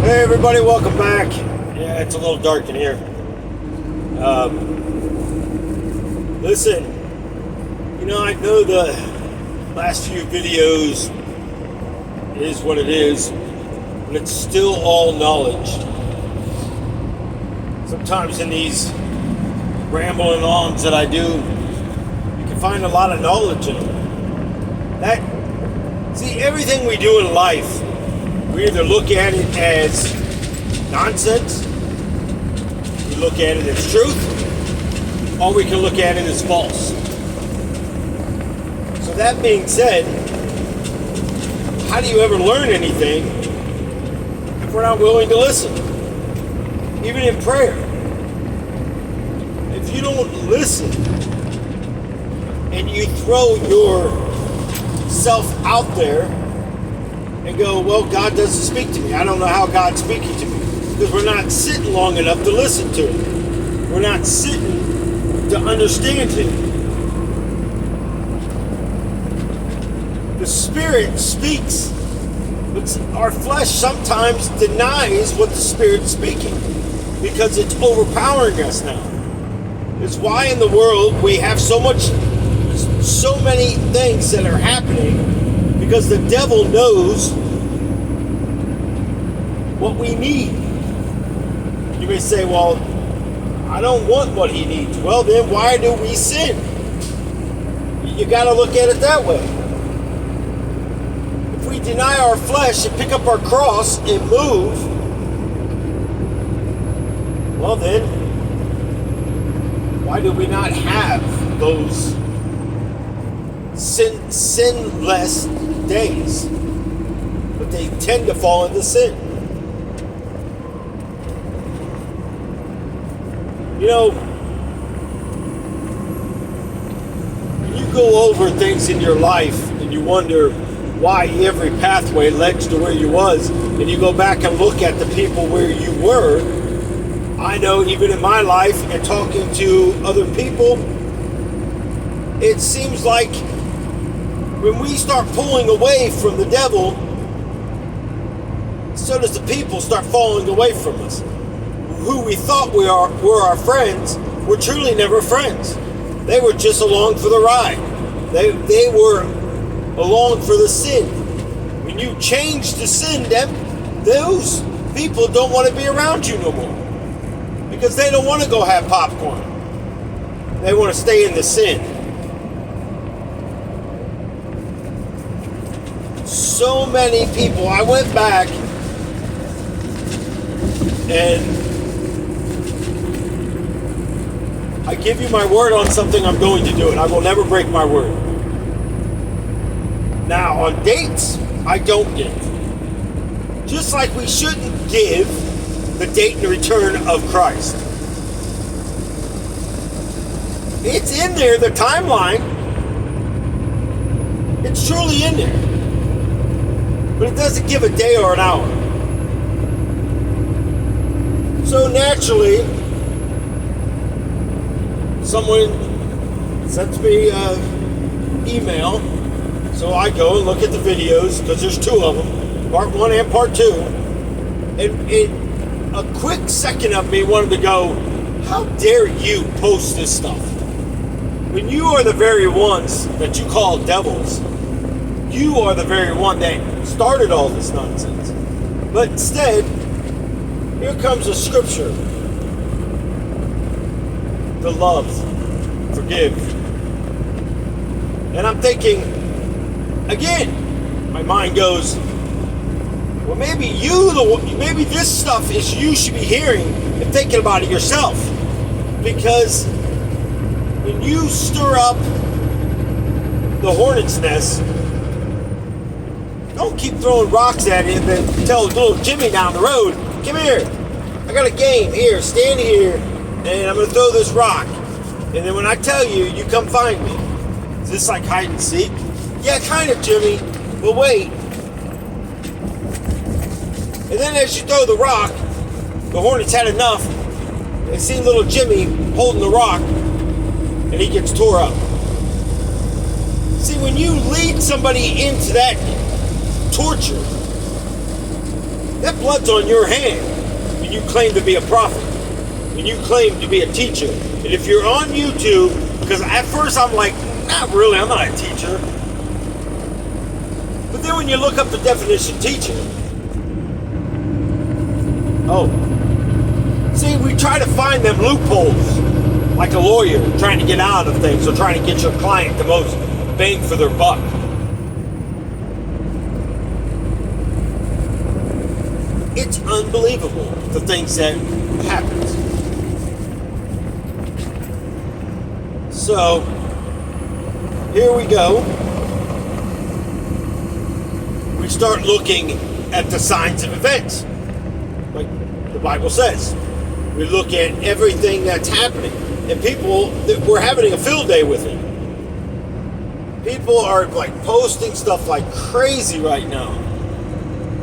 Hey everybody, welcome back. Yeah, it's a little dark in here. Listen, I know the last few videos is what it is, but it's still all knowledge. Sometimes in these rambling ons that I do, you can find a lot of knowledge in them. Everything we do in life, we either look at it as nonsense, we look at it as truth, or we can look at it as false. So that being said, how do you ever learn anything if we're not willing to listen? Even in prayer. If you don't listen and you throw yourself out there and go, well, God doesn't speak to me. I don't know how God's speaking to me. Because we're not sitting long enough to listen to Him. We're not sitting to understand Him. The Spirit speaks, but our flesh sometimes denies what the Spirit's speaking because it's overpowering us now. It's why in the world we have so many things that are happening, because the devil knows what we need. You may say, well, I don't want what he needs. Well, then why do we sin? You got to look at it that way. If we deny our flesh and pick up our cross and move, well then, why do we not have those sinless days? But they tend to fall into sin. When you go over things in your life and you wonder why every pathway led to where you was, and you go back and look at the people where you were, I know even in my life and talking to other people, it seems like when we start pulling away from the devil, so does the people start falling away from us. Who we thought were our friends were truly never friends. They were just along for the ride. They were along for the sin. When you change to sin, those people don't want to be around you no more. Because they don't want to go have popcorn. They want to stay in the sin. So many people. I went back and I give you my word on something, I'm going to do it. I will never break my word. Now, on dates, I don't give. Just like we shouldn't give the date and return of Christ. It's in there, the timeline. It's truly in there. But it doesn't give a day or an hour. So naturally, someone sends me an email, so I go and look at the videos, because there's two of them, part one and part two, and a quick second of me wanted to go, how dare you post this stuff? When you are the very ones that you call devils, you are the very one that started all this nonsense. But instead, here comes a scripture. To love, forgive. And I'm thinking, again, my mind goes, well, maybe maybe this stuff is you should be hearing and thinking about it yourself. Because when you stir up the hornet's nest, don't keep throwing rocks at it and then tell little Jimmy down the road, come here, I got a game, here, stand here, and I'm going to throw this rock. And then when I tell you, you come find me. Is this like hide and seek? Yeah, kind of, Jimmy. But wait. And then as you throw the rock, the hornets had enough. They see little Jimmy holding the rock, and he gets tore up. See, when you lead somebody into that torture, That blood's on your hand when you claim to be a prophet, when you claim to be a teacher. And if you're on YouTube, because at first I'm like, not really, I'm not a teacher. But then when you look up the definition of teacher, oh, see, we try to find them loopholes, like a lawyer trying to get out of things or trying to get your client the most bang for their buck. It's unbelievable, the things that happens. So, here we go. We start looking at the signs of events, like the Bible says. We look at everything that's happening, and people, we're having a field day with it. People are like posting stuff like crazy right now.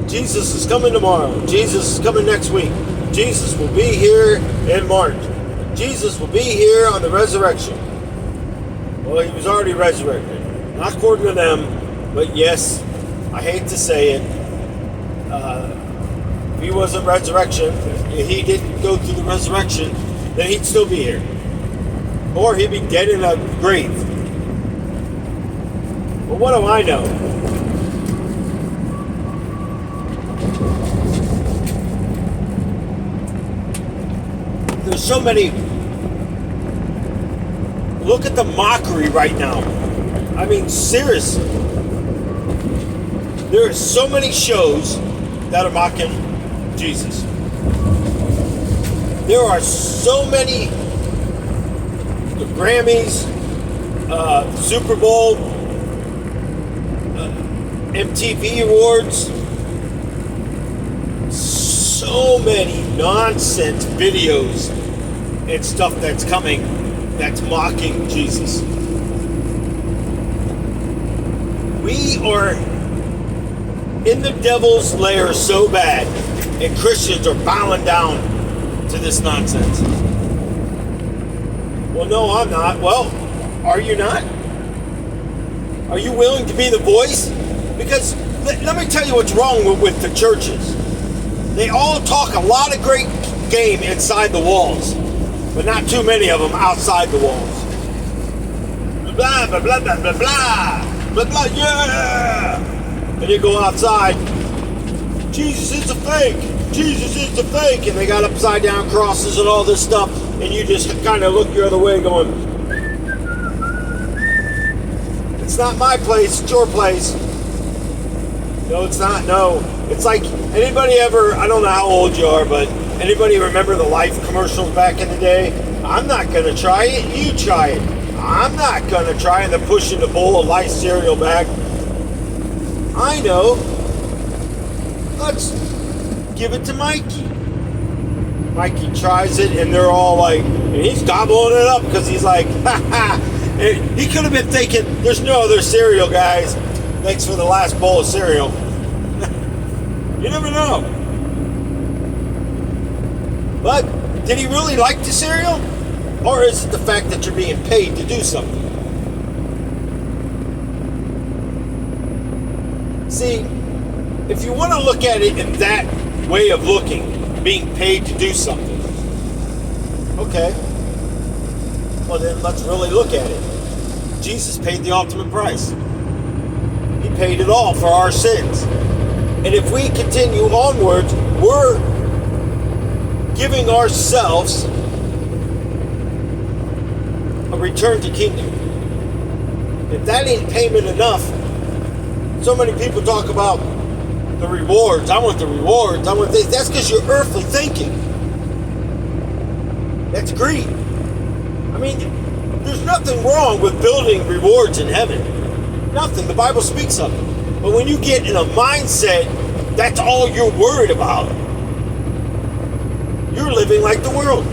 Jesus is coming tomorrow. Jesus is coming next week. Jesus will be here in March. Jesus will be here on the resurrection. Well, he was already resurrected. Not according to them, but yes, I hate to say it. If he wasn't resurrection, if he didn't go through the resurrection, then he'd still be here. Or he'd be dead in a grave. But what do I know? There's so many. Look at the mockery right now. I mean, seriously. There are so many shows that are mocking Jesus. There are so many, the Grammys, Super Bowl, MTV Awards, so many nonsense videos and stuff that's coming that's mocking Jesus. We are in the devil's lair so bad, and Christians are bowing down to this nonsense. Well, no, I'm not. Well, are you not? Are you willing to be the voice? Because let me tell you what's wrong with the churches. They all talk a lot of great game inside the walls, but not too many of them outside the walls. Blah, blah, blah, blah, blah, blah, blah, blah, yeah! And you go outside, Jesus is a fake, Jesus is a fake, and they got upside down crosses and all this stuff, and you just kind of look your other way going, it's not my place, it's your place. No, it's not, no. It's like, anybody ever, I don't know how old you are, but anybody remember the Life commercials back in the day? I'm not going to try it, you try it. I'm not going to try, and they're pushing the bowl of Life cereal back. I know. Let's give it to Mikey. Mikey tries it, and they're all like, and he's gobbling it up because he's like, ha ha. And he could have been thinking, there's no other cereal, guys. Thanks for the last bowl of cereal. You never know. But did he really like the cereal? Or is it the fact that you're being paid to do something? See, if you want to look at it in that way of looking, being paid to do something, okay, well then let's really look at it. Jesus paid the ultimate price. He paid it all for our sins. And if we continue onwards, we're giving ourselves a return to kingdom. If that ain't payment enough, so many people talk about the rewards. I want the rewards. I want this. That's because you're earthly thinking. That's greed. I mean, there's nothing wrong with building rewards in heaven. Nothing. The Bible speaks of it. But when you get in a mindset, that's all you're worried about. You're living like the world.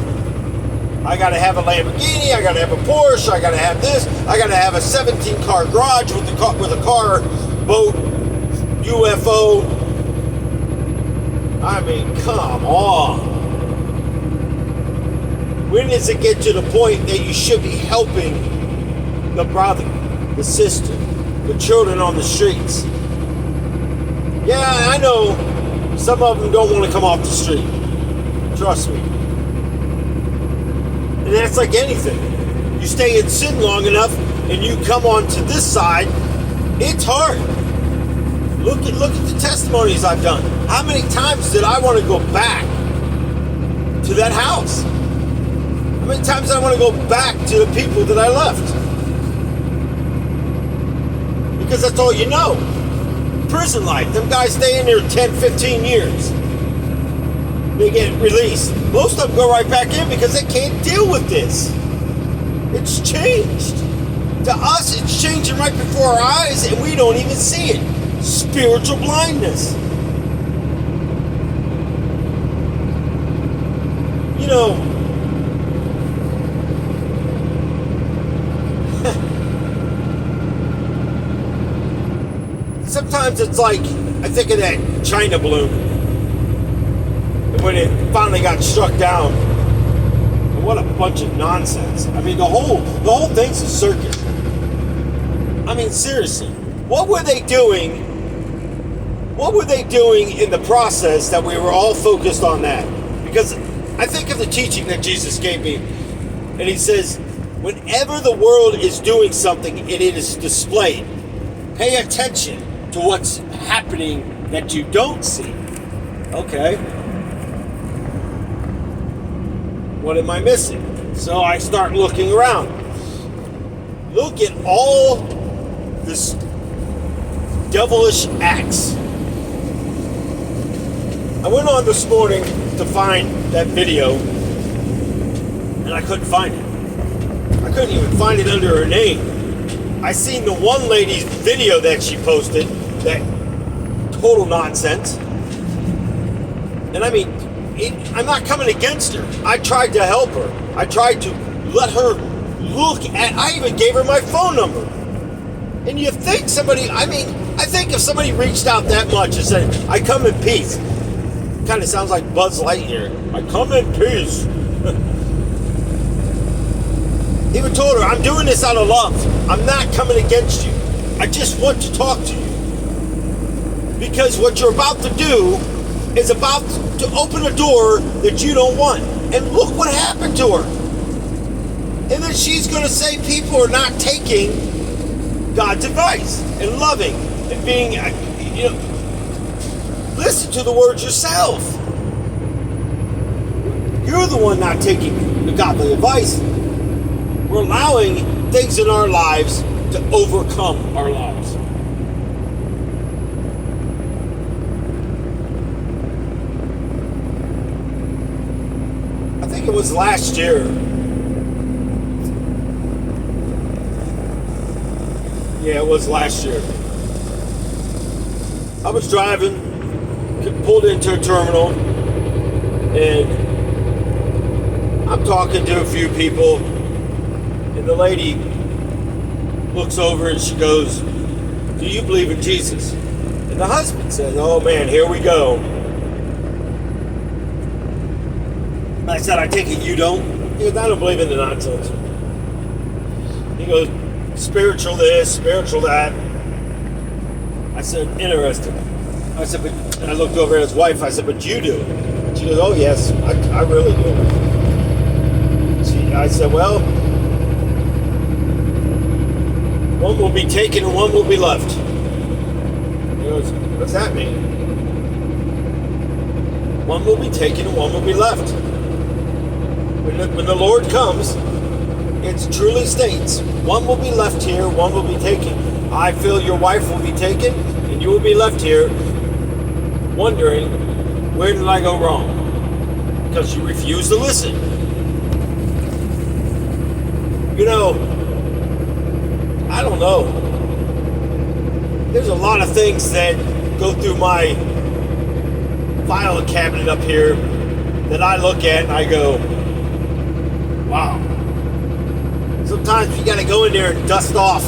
I gotta have a Lamborghini, I gotta have a Porsche, I gotta have this, I gotta have a 17-car garage with a car, boat, UFO. I mean, come on. When does it get to the point that you should be helping the brother, the sister, the children on the streets? Yeah, I know Some of them don't want to come off the street. Trust me. And that's like anything. You stay in sin long enough and you come onto this side, it's hard. Look at the testimonies I've done. How many times did I want to go back to that house? How many times did I want to go back to the people that I left? Because that's all you know. Prison life. Them guys stay in there 10, 15 years. They get released. Most of them go right back in because they can't deal with this. It's changed. To us, it's changing right before our eyes and we don't even see it. Spiritual blindness. You know, sometimes it's like, I think of that China balloon. When it finally got struck down. And what a bunch of nonsense. I mean, the whole thing's a circus. I mean, seriously. What were they doing? What were they doing in the process that we were all focused on that? Because I think of the teaching that Jesus gave me. And he says, whenever the world is doing something, it is displayed. Pay attention to what's happening that you don't see. Okay. What am I missing? So I start looking around. Look at all this devilish acts. I went on this morning to find that video and I couldn't find it. I couldn't even find it under her name. I seen the one lady's video that she posted, that total nonsense. And I mean, I'm not coming against her. I tried to help her. I tried to let her look at, I even gave her my phone number. And you think somebody, I think if somebody reached out that much and said, I come in peace. Kind of sounds like Buzz Lightyear. I come in peace. Even told her, I'm doing this out of love. I'm not coming against you. I just want to talk to you. Because what you're about to do is about to open a door that you don't want. And look what happened to her. And then she's going to say people are not taking God's advice and loving and being, listen to the words yourself. You're the one not taking the godly advice. We're allowing things in our lives to overcome our lives. I think it was last year. Yeah, it was last year. I was driving, pulled into a terminal, and I'm talking to a few people, and the lady looks over and she goes, do you believe in Jesus? And the husband says, oh man, here we go. I said, I take it you don't? He goes, I don't believe in the nonsense. He goes, spiritual this, spiritual that. I said, interesting. I said, but, and I looked over at his wife, I said, but you do. She goes, oh yes, I really do. I said, well, one will be taken and one will be left. He goes, what's that mean? One will be taken and one will be left. When the Lord comes, it truly states, one will be left here, one will be taken. I feel your wife will be taken, and you will be left here wondering, where did I go wrong? Because you refuse to listen. You know, I don't know. There's a lot of things that go through my file cabinet up here that I look at and I go, wow. Sometimes you got to go in there and dust off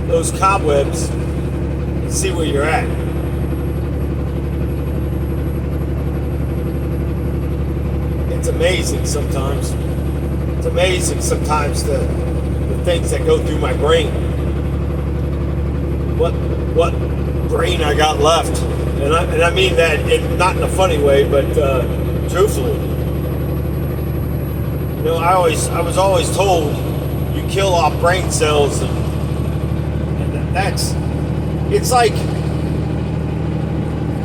those cobwebs and see where you're at. It's amazing sometimes. It's amazing sometimes the things that go through my brain. What brain I got left. And I mean that not in a funny way, but truthfully. You know, I was always told you kill off brain cells, and it's like,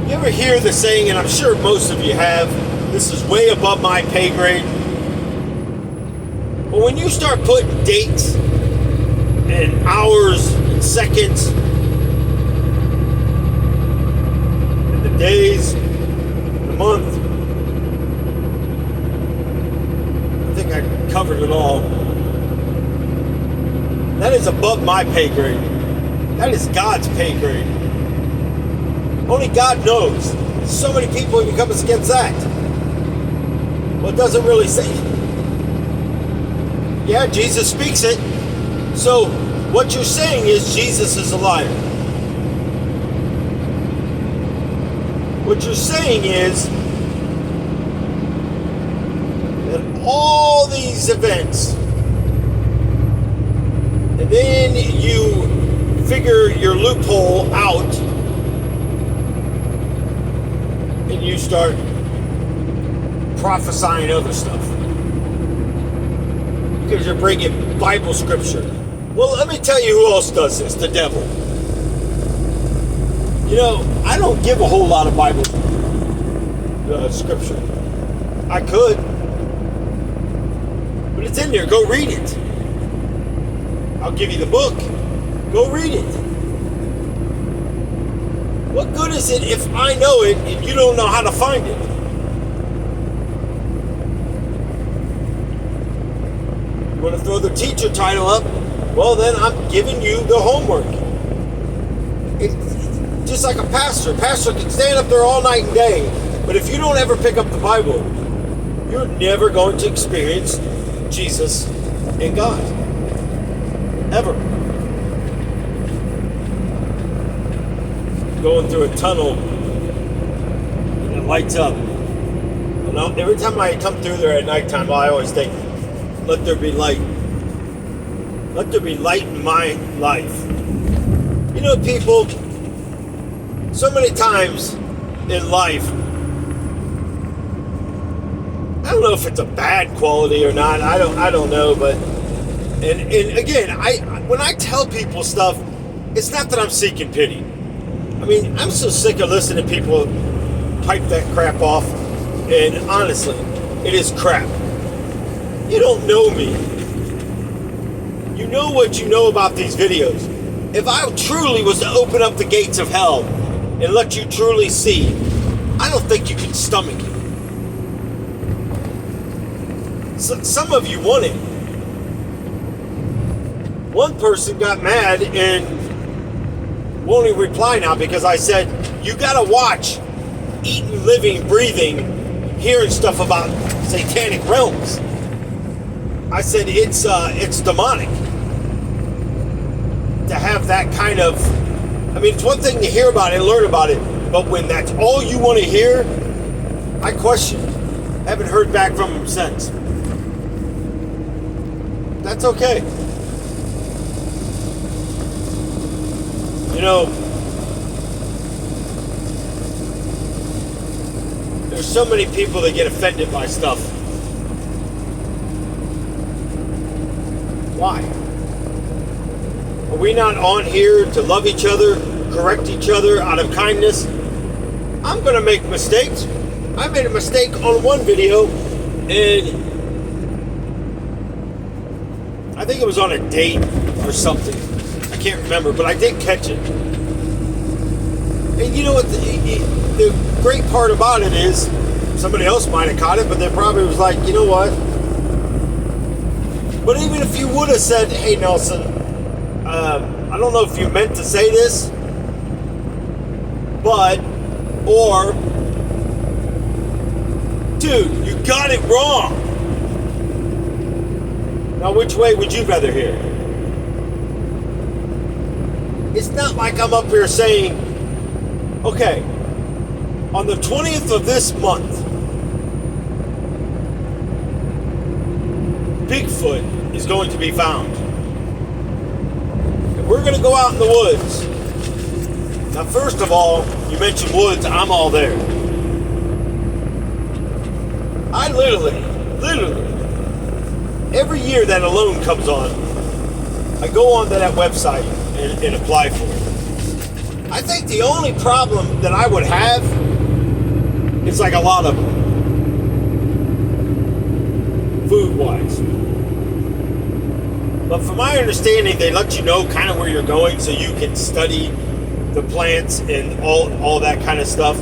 you ever hear the saying, and I'm sure most of you have, this is way above my pay grade. But when you start putting dates and hours and seconds and the days, the month, I think I covered it all. That is above my pay grade. That is God's pay grade. Only God knows. So many people even come against that. Well, it doesn't really say. Yeah, Jesus speaks it. So what you're saying is Jesus is a liar. What you're saying is that all these events, and then you figure your loophole out, and you start prophesying other stuff because you're bringing Bible scripture. Well, let me tell you who else does this: the devil. You know, I don't give a whole lot of Bible scripture. I could, but it's in there. Go read it. I'll give you the book. Go read it. What good is it if I know it and you don't know how to find it? You want to throw the teacher title up? Well, then I'm giving you the homework. It's just like a pastor. A pastor can stand up there all night and day, but if you don't ever pick up the Bible, you're never going to experience Jesus and God. Ever. Going through a tunnel and it lights up. And every time I come through there at nighttime, I always think, let there be light. Let there be light in my life. You know, people, so many times in life, I don't know if it's a bad quality or not. I don't know, but and again, when I tell people stuff, it's not that I'm seeking pity. I mean, I'm so sick of listening to people pipe that crap off, and honestly, it is crap. You don't know me. You know what you know about these videos. If I truly was to open up the gates of hell and let you truly see, I don't think you can stomach it. So, some of you want it. One person got mad and won't even reply now because I said, you gotta watch eating, living, breathing, hearing stuff about satanic realms. I said it's demonic to have that kind of, I mean, it's one thing to hear about it and learn about it, but when that's all you want to hear, I question. I haven't heard back from him since. That's okay. You know, there's so many people that get offended by stuff. Why? Are we not on here to love each other, correct each other out of kindness? I'm going to make mistakes. I made a mistake on one video, and I think it was on a date or something. I can't remember, but I did catch it. And you know what? The great part about it is, somebody else might have caught it, but they probably was like, you know what? But even if you would have said, hey, Nelson, I don't know if you meant to say this, but, or, dude, you got it wrong. Now, which way would you rather hear? It's not like I'm up here saying, okay, on the 20th of this month, Bigfoot is going to be found. And we're going to go out in the woods. Now, first of all, you mention woods, I'm all there. I literally, every year that a loan comes on, I go onto that website and apply for it. I think the only problem that I would have is like a lot of them, food-wise. But from my understanding, they let you know kind of where you're going so you can study the plants and all that kind of stuff,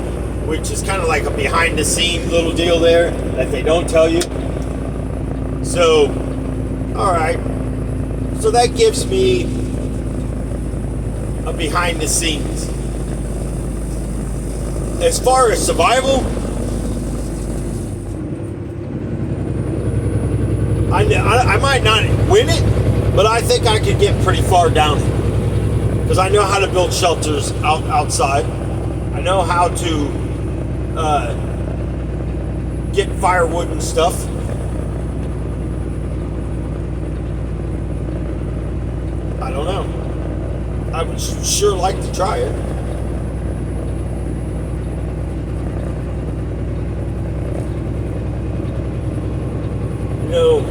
which is kind of like a behind-the-scenes little deal there that they don't tell you. So, all right. So that gives me a behind the scenes. As far as survival, I might not win it, but I think I could get pretty far down it. Because I know how to build shelters outside. I know how to get firewood and stuff. I don't know. I would sure like to try it. You know,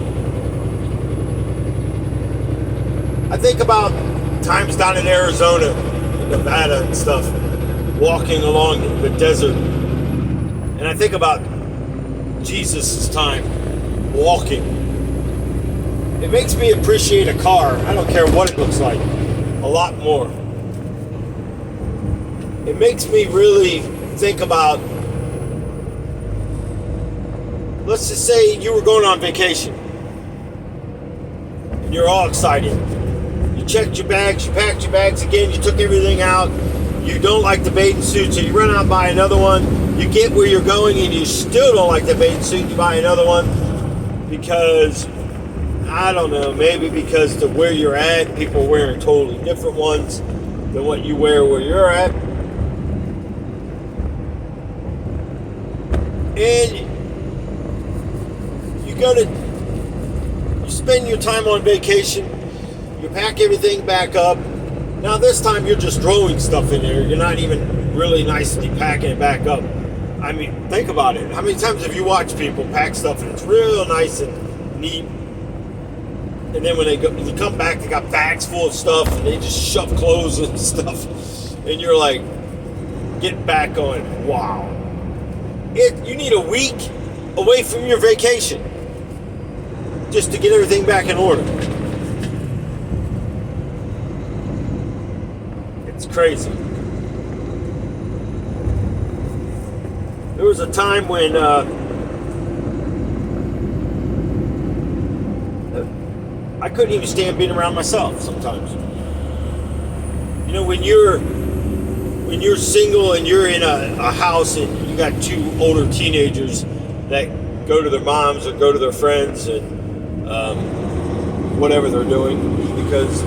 I think about times down in Arizona, and Nevada and stuff, walking along the desert. And I think about Jesus' time walking. It makes me appreciate a car, I don't care what it looks like, a lot more. It makes me really think about, let's just say you were going on vacation and you're all excited. You checked your bags, you packed your bags again, you took everything out. You don't like the bathing suit, so you run out and buy another one. You get where you're going and you still don't like the bathing suit, you buy another one because, I don't know, maybe because to where you're at, people are wearing totally different ones than what you wear where you're at. And you spend your time on vacation, you pack everything back up. Now this time you're just throwing stuff in there. You're not even really nicely packing it back up. I mean, think about it. How many times have you watched people pack stuff and it's real nice and neat? And then when they come back, they got bags full of stuff and they just shove clothes and stuff. And you're like, get back going, wow. You need a week away from your vacation just to get everything back in order. It's crazy. There was a time when I couldn't even stand being around myself sometimes. You know, when you're single and you're in a house and you got two older teenagers that go to their moms or go to their friends and whatever they're doing, because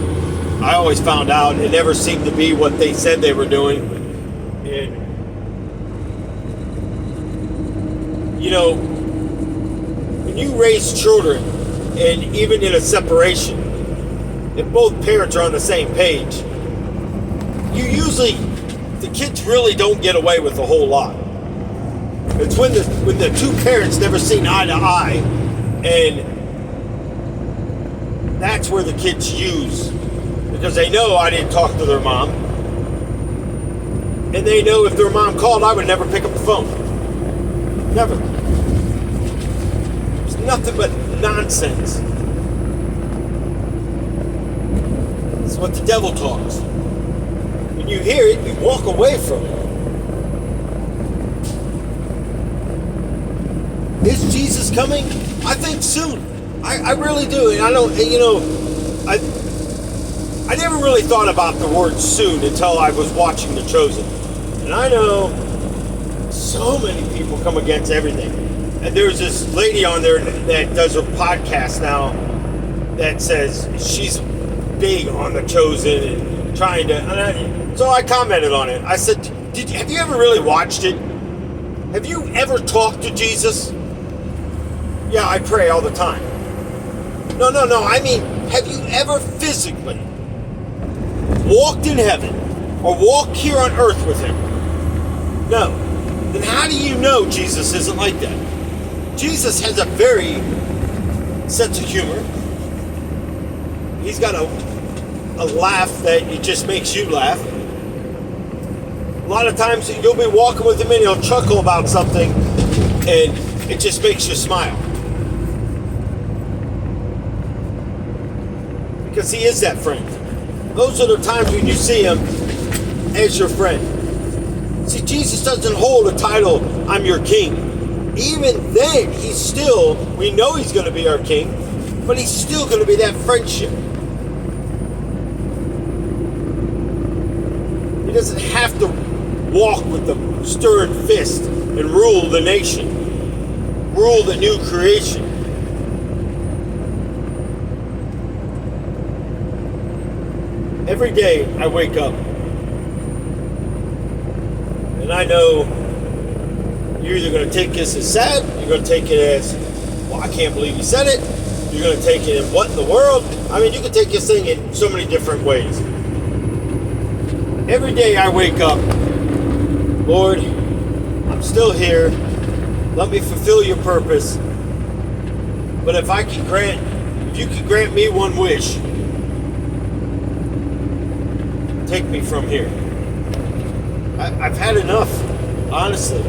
I always found out it never seemed to be what they said they were doing. And you know, when you raise children, and even in a separation, if both parents are on the same page, the kids really don't get away with a whole lot. It's when the two parents never seen eye to eye, and that's where the kids use, because they know I didn't talk to their mom, and they know if their mom called, I would never pick up the phone. Never. It's nothing but nonsense. It's what the devil talks. When you hear it, you walk away from it. Is Jesus coming? I think soon. I really do. And I don't, you know, I never really thought about the word soon until I was watching The Chosen. And I know so many people come against everything. And there's this lady on there that does her podcast now that says she's big on The Chosen and trying to, so I commented on it. I said, have you ever really watched it? Have you ever talked to Jesus? Yeah, I pray all the time. No, I mean, have you ever physically walked in heaven or walked here on earth with him No. Then how do you know Jesus isn't like that? Jesus has a very sense of humor. He's got a laugh that it just makes you laugh. A lot of times you'll be walking with him and he'll chuckle about something and it just makes you smile. Because he is that friend. Those are the times when you see him as your friend. See, Jesus doesn't hold a title, I'm your king. Even then, we know he's going to be our king, but he's still going to be that friendship. He doesn't have to walk with the stern fist and rule the nation, rule the new creation. Every day I wake up, and I know you're either going to take this as sad, you're going to take it as, well, I can't believe he said it. You're going to take it in what in the world? I mean, you can take this thing in so many different ways. Every day I wake up, Lord, I'm still here. Let me fulfill your purpose. But if you could grant me one wish, take me from here. I've had enough, honestly.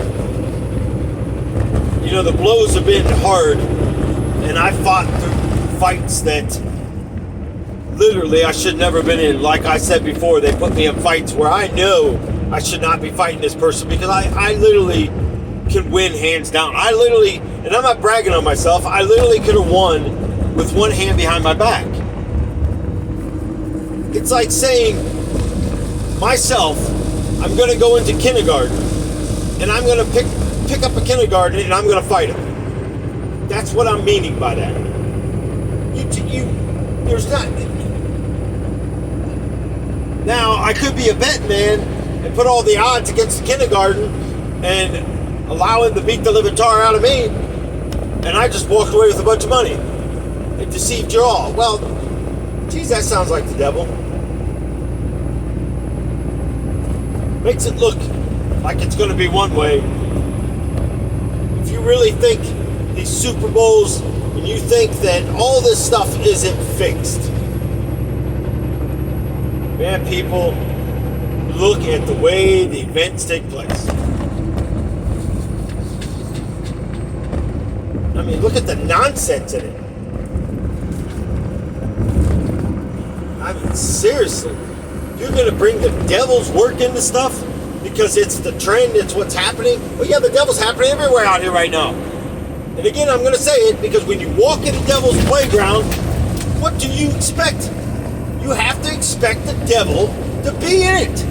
You know, the blows have been hard, and I fought through fights that literally I should never been in. Like I said before, they put me in fights where I know I should not be fighting this person because I literally can win hands down. I literally, and I'm not bragging on myself, I literally could have won with one hand behind my back. It's like saying, myself, I'm going to go into kindergarten and I'm going to pick up a kindergarten and I'm going to fight him. That's what I'm meaning by that. There's not. Now, I could be a betting man and put all the odds against the kindergarten and allow him to beat the living tar out of me, and I just walked away with a bunch of money and deceived you all. Well, geez, that sounds like the devil. Makes it look like it's going to be one way. If you really think these Super Bowls, and you think that all this stuff isn't fixed, man, people, look at the way the events take place. I mean, look at the nonsense in it. I mean, seriously. You're going to bring the devil's work into stuff because it's the trend, it's what's happening? Well, yeah, the devil's happening everywhere out here right now. And again, I'm going to say it because when you walk in the devil's playground, what do you expect? You have to expect the devil to be in it.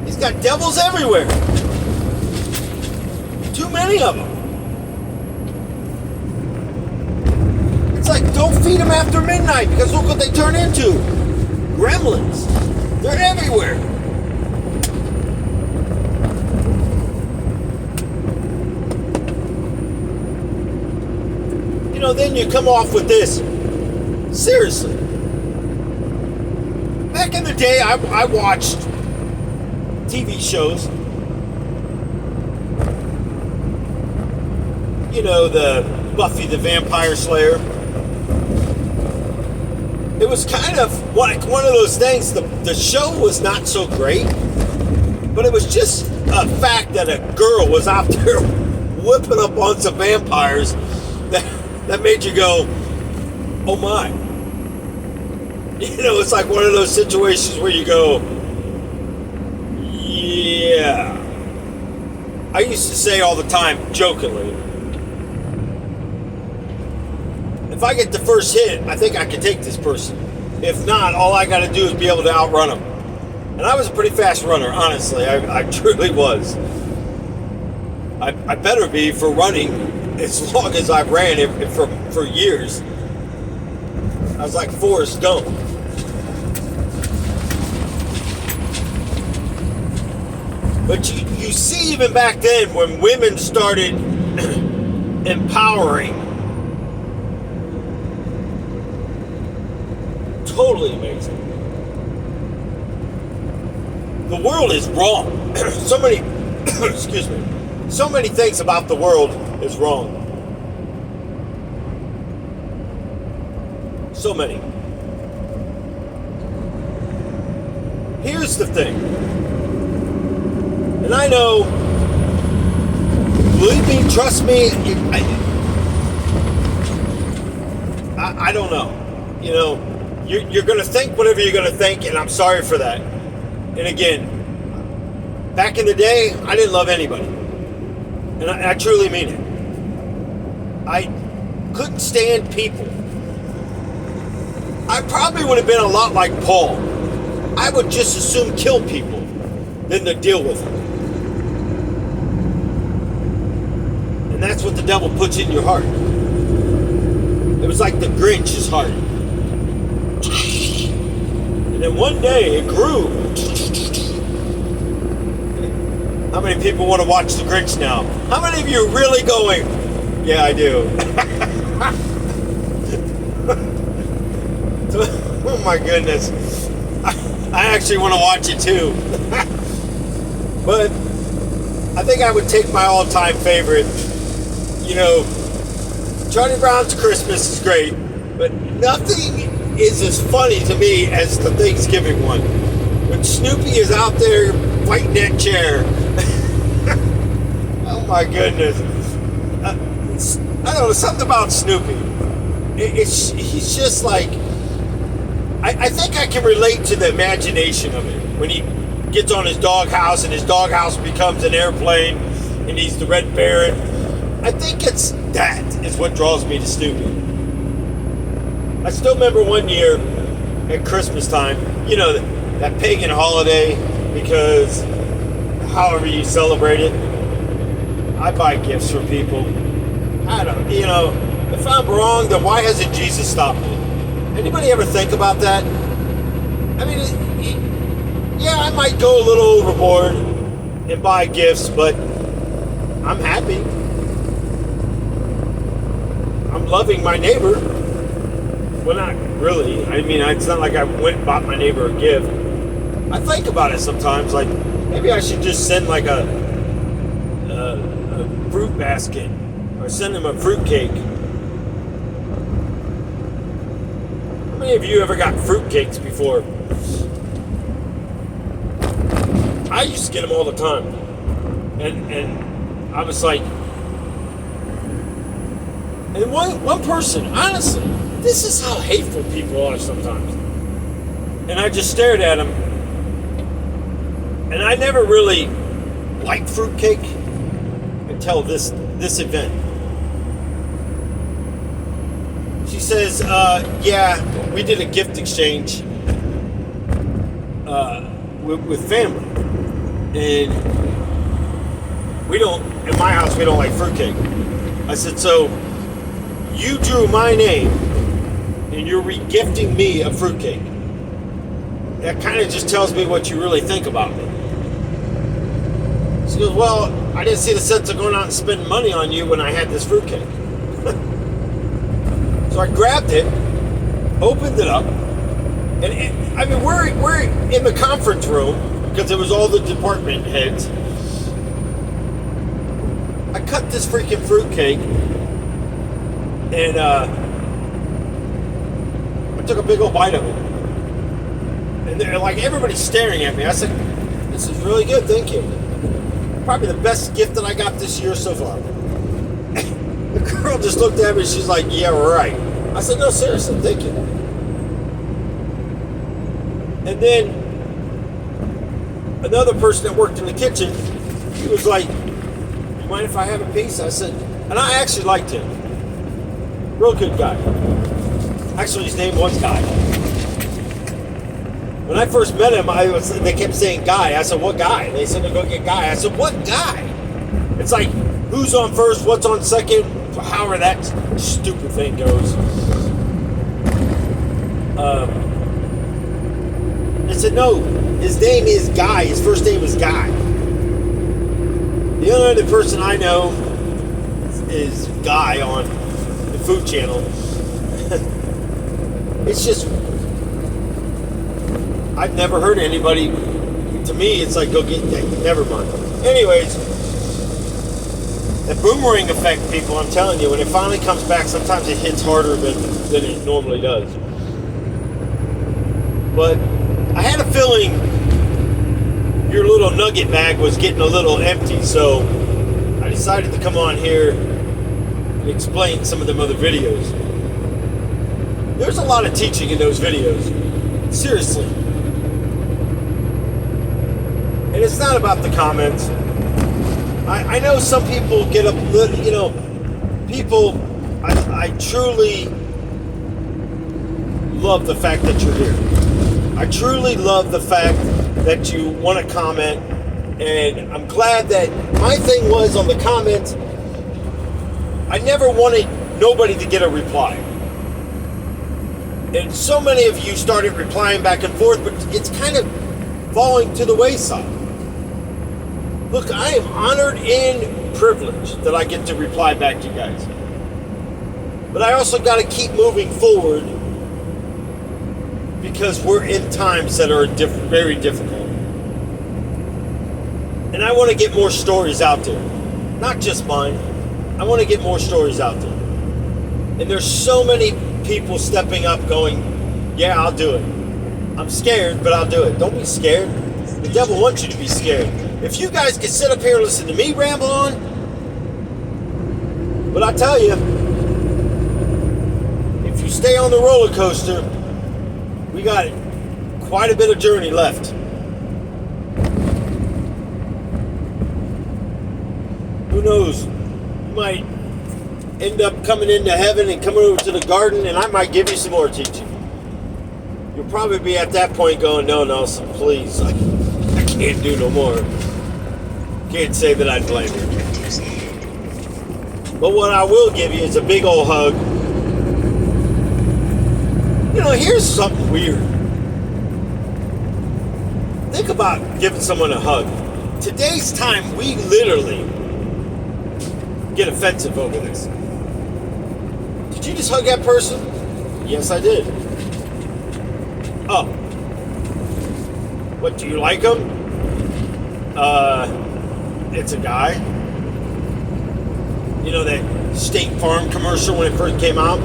He's got devils everywhere. Too many of them. It's like, don't feed them after midnight because look what they turn into. Gremlins. They're everywhere. You know, then you come off with this. Seriously. Back in the day, I watched TV shows. You know, the Buffy the Vampire Slayer. It was kind of like one of those things. The show was not so great, but it was just a fact that a girl was out there whipping up on some vampires that made you go, oh my. You know, it's like one of those situations where you go, yeah. I used to say all the time, jokingly, if I get the first hit, I think I can take this person. If not, all I got to do is be able to outrun them. And I was a pretty fast runner, honestly. I truly was. I better be for running as long as I ran it for years. I was like Forrest Gump. But you see, even back then, when women started empowering, totally amazing. the world is wrong. So many, excuse me, so many things about the world is wrong. So many. Here's the thing, and I know, believe me, trust me, I don't know. You know, you're going to think whatever you're going to think, and I'm sorry for that. And again, back in the day, I didn't love anybody. And I truly mean it. I couldn't stand people. I probably would have been a lot like Paul. I would just as soon kill people than to deal with them. And that's what the devil puts in your heart. It was like the Grinch's heart. And then one day it grew. How many people want to watch the Grinch now? How many of you are really going, yeah, I do. Oh my goodness. I actually want to watch it too. But I think I would take my all-time favorite. You know, Charlie Brown's Christmas is great, but nothing is as funny to me as the Thanksgiving one. When Snoopy is out there fighting that chair. Oh my goodness. I don't know, something about Snoopy. He's just like, I think I can relate to the imagination of it. When he gets on his doghouse and his doghouse becomes an airplane and he's the Red Baron. I think it's that is what draws me to Snoopy. I still remember one year at Christmas time, you know, that pagan holiday, because however you celebrate it, I buy gifts for people. I don't, you know, if I'm wrong, then why hasn't Jesus stopped me? Anybody ever think about that? I mean, yeah, I might go a little overboard and buy gifts, but I'm happy. I'm loving my neighbor. Well, not really. I mean, it's not like I went and bought my neighbor a gift. I think about it sometimes, like, maybe I should just send like a fruit basket or send him a fruit cake. How many of you ever got fruit cakes before? I used to get them all the time. And I was like, and one person, honestly, this is how hateful people are sometimes. And I just stared at him. And I never really liked fruitcake until this event. She says, yeah, we did a gift exchange with family. And we don't, in my house, we don't like fruitcake. I said, so you drew my name and you're re-gifting me a fruitcake. That kind of just tells me what you really think about me. She goes, well, I didn't see the sense of going out and spending money on you when I had this fruitcake. So I grabbed it, opened it up, and I mean, we're in the conference room because it was all the department heads. I cut this freaking fruitcake, and I took a big old bite of it. And they're like, everybody's staring at me. I said, this is really good, thank you. Probably the best gift that I got this year so far. The girl just looked at me, she's like, yeah, right. I said, no, seriously, thank you. And then another person that worked in the kitchen, he was like, you mind if I have a piece? I said, and I actually liked him. Real good guy. Actually, his name was Guy. When I first met him, they kept saying Guy. I said, what guy? They said to go get Guy. I said, what guy? It's like, who's on first, what's on second, however that stupid thing goes. I said, no, his name is Guy. His first name is Guy. The only other person I know is Guy on the Food Channel. It's just, I've never heard anybody to me, it's like, go get that. Never mind. Anyways, the boomerang effect, people, I'm telling you, when it finally comes back, sometimes it hits harder than it normally does. But I had a feeling your little nugget bag was getting a little empty, so I decided to come on here and explain some of them other videos. There's a lot of teaching in those videos. Seriously. And it's not about the comments. I know some people get up, people, I truly love the fact that you're here. I truly love the fact that you want to comment, and I'm glad that my thing was on the comments, I never wanted nobody to get a reply. And so many of you started replying back and forth, but it's kind of falling to the wayside. Look, I am honored and privileged that I get to reply back to you guys. But I also got to keep moving forward because we're in times that are very difficult. And I want to get more stories out there. Not just mine. I want to get more stories out there. And there's so many people stepping up going, yeah, I'll do it. I'm scared, but I'll do it. Don't be scared. The devil wants you to be scared. If you guys can sit up here and listen to me ramble on, but I tell you, if you stay on the roller coaster, we got quite a bit of journey left. Who knows? You might end up coming into heaven and coming over to the garden, and I might give you some more teaching. You'll probably be at that point going, no, Nelson, please, I can't do no more. Can't say that I blame you. But what I will give you is a big old hug. Here's something weird. Think about giving someone a hug. Today's time, we literally get offensive over this. Did you just hug that person? Yes, I did. Oh. What, do you like him? It's a guy. You know that State Farm commercial when it first came out?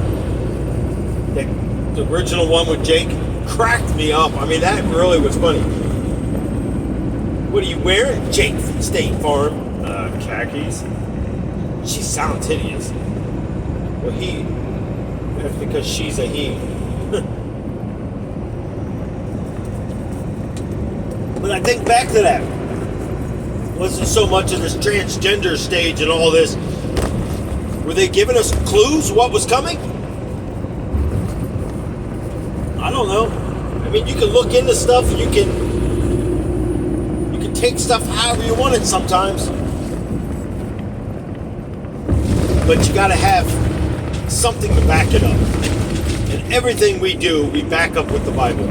The original one with Jake cracked me up. I mean, that really was funny. What are you wearing? Jake from State Farm. Khakis. She sounds hideous. Well, that's because she's a he. But I think back to that. It wasn't so much of this transgender stage and all this. Were they giving us clues what was coming? I don't know. I mean, you can look into stuff. You can take stuff however you want it sometimes. But you got to have something to back it up. And everything we do, we back up with the Bible.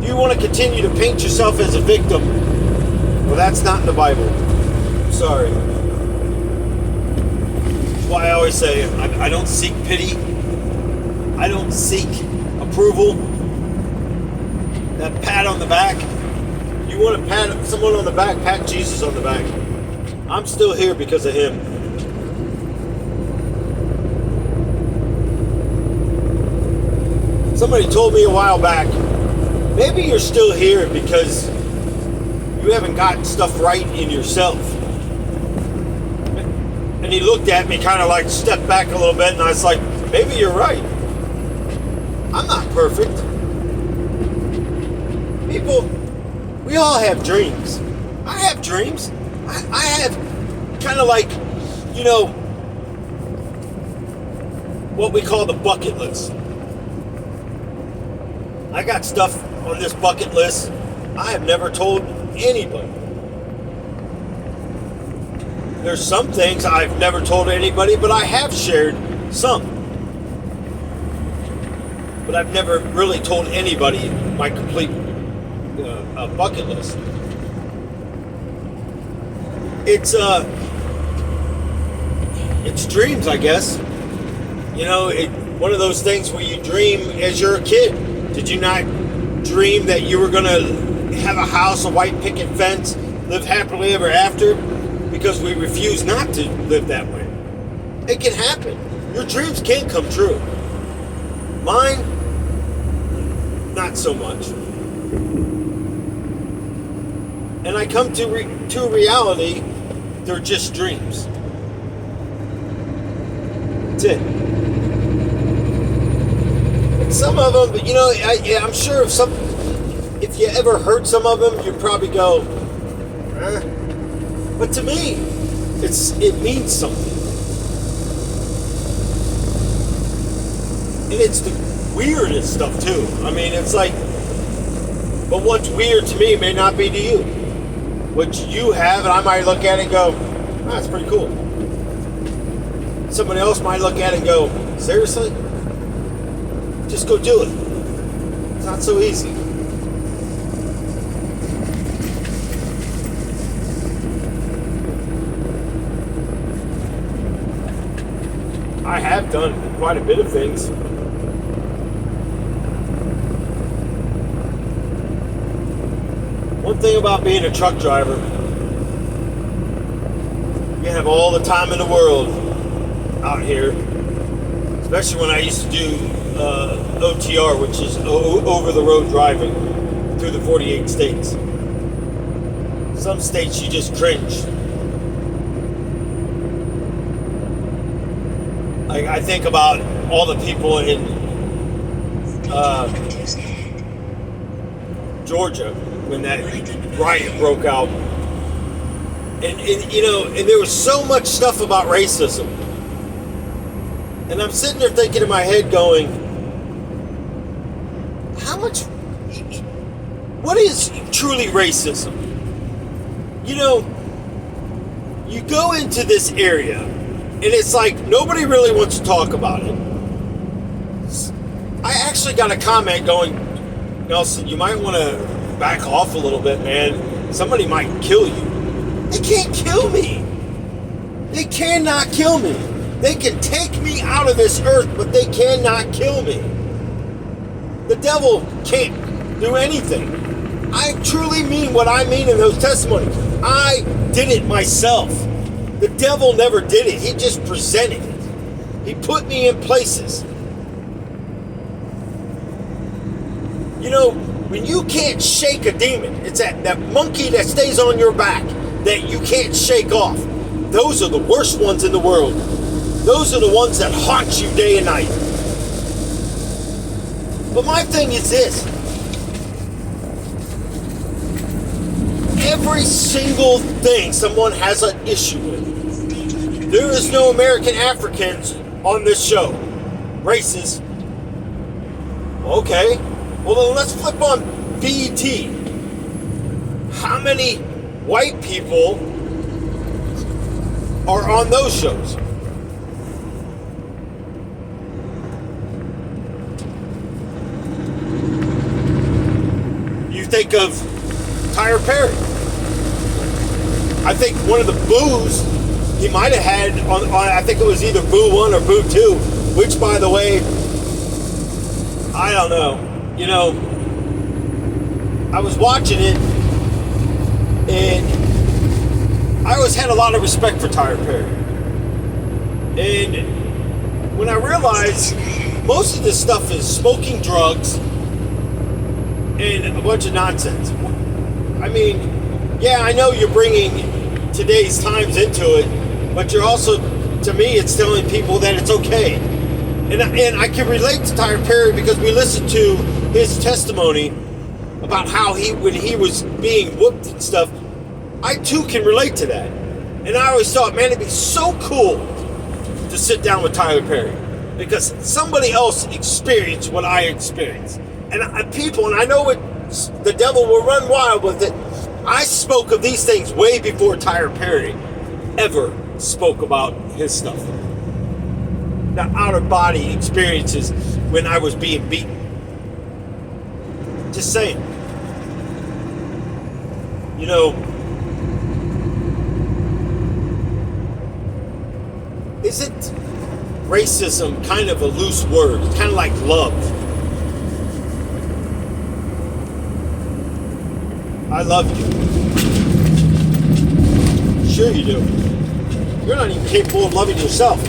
Do you want to continue to paint yourself as a victim? Well, that's not in the Bible. I'm sorry. That's why I always say, I don't seek pity. I don't seek approval. That pat on the back. You want to pat someone on the back, pat Jesus on the back. I'm still here because of him. Somebody told me a while back, maybe you're still here because you haven't gotten stuff right in yourself. And he looked at me kind of like stepped back a little bit, and I was like, maybe you're right. I'm not perfect. People, we all have dreams. I have dreams. I have kind of like, what we call the bucket list. I got stuff on this bucket list I have never told anybody. There's some things I've never told anybody, but I have shared some. But I've never really told anybody my complete bucket list. It's dreams, I guess. One of those things where you dream as you're a kid. Did you not dream that you were going to have a house, a white picket fence, live happily ever after, because we refuse not to live that way. It can happen. Your dreams can come true. Mine, not so much. And I come to reality, they're just dreams. That's it. And some of them, you know, I'm sure if you ever heard some of them, you'd probably go, eh. But to me, it means something. And it's the weirdest stuff too. I mean, it's like, but what's weird to me may not be to you. What you have, and I might look at it and go, oh, that's pretty cool. Somebody else might look at it and go, seriously? Just go do it. It's not so easy. I have done quite a bit of things. One thing about being a truck driver, you have all the time in the world out here, especially when I used to do OTR, which is over-the-road driving through the 48 states. Some states you just cringe. I think about all the people in Georgia when that riot broke out, and you know, and there was so much stuff about racism, and I'm sitting there thinking in my head, going, what is truly racism? You know, you go into this area, and it's like nobody really wants to talk about it. I actually got a comment going, Nelson, you might want to back off a little bit, man. Somebody might kill you. They can't kill me. They cannot kill me. They can take me out of this earth, but they cannot kill me. The devil can't do anything. I truly mean what I mean in those testimonies. I did it myself. The devil never did it. He just presented it. He put me in places. You know, when you can't shake a demon, it's that monkey that stays on your back that you can't shake off. Those are the worst ones in the world. Those are the ones that haunt you day and night. But my thing is this. Every single thing someone has an issue with. There is no American Africans on this show. Racist. Okay. Well, then let's flip on BET. How many white people are on those shows? You think of Tyler Perry. I think one of the boos he might have had on I think it was either Boo 1 or Boo 2, which, by the way, I don't know. You know, I was watching it, and I always had a lot of respect for Tyler Perry. And when I realized most of this stuff is smoking drugs and a bunch of nonsense. I mean, yeah, I know you're bringing today's times into it, but you're also, to me, it's telling people that it's okay. And I can relate to Tyler Perry because we listened to his testimony about how when he was being whooped and stuff, I too can relate to that. And I always thought, man, it'd be so cool to sit down with Tyler Perry because somebody else experienced what I experienced. And people, and I know the devil will run wild with it, I spoke of these things way before Tyler Perry ever spoke about his stuff. The out-of-body experiences when I was being beaten. Just saying. You know, isn't racism kind of a loose word? It's kind of like love. I love you. Sure you do. You're not even capable of loving yourself.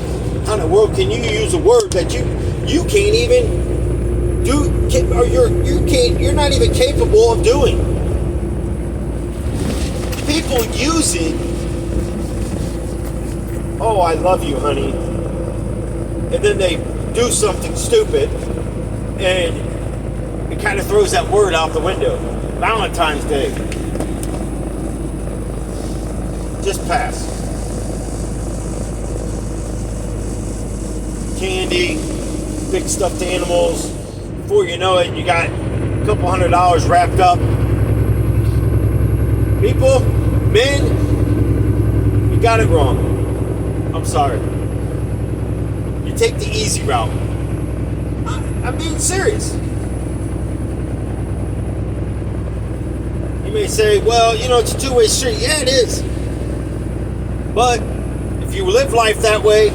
How in the world can you use a word that you can't even do, or you're not even capable of doing? People use it. Oh, I love you, honey. And then they do something stupid, and it kind of throws that word out the window. Valentine's Day. Just pass. Candy, big stuffed animals. Before you know it, you got a couple $100 wrapped up. People, men, you got it wrong. I'm sorry. You take the easy route. I'm being serious. You may say, well, it's a two-way street. Yeah, it is. But if you live life that way,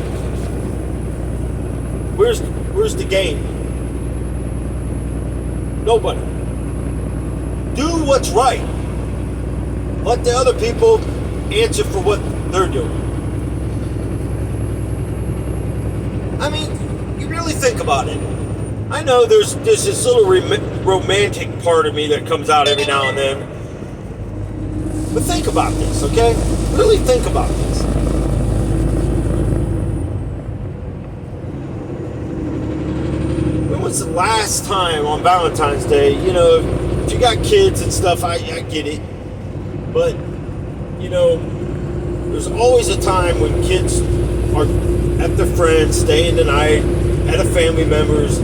where's the game? Nobody. Do what's right. Let the other people answer for what they're doing. I mean, you really think about it. I know there's this little romantic part of me that comes out every now and then. But think about this, okay? Really think about this. When was the last time on Valentine's Day, if you got kids and stuff, I get it. But, there's always a time when kids are at their friends, staying the night, at a family member's,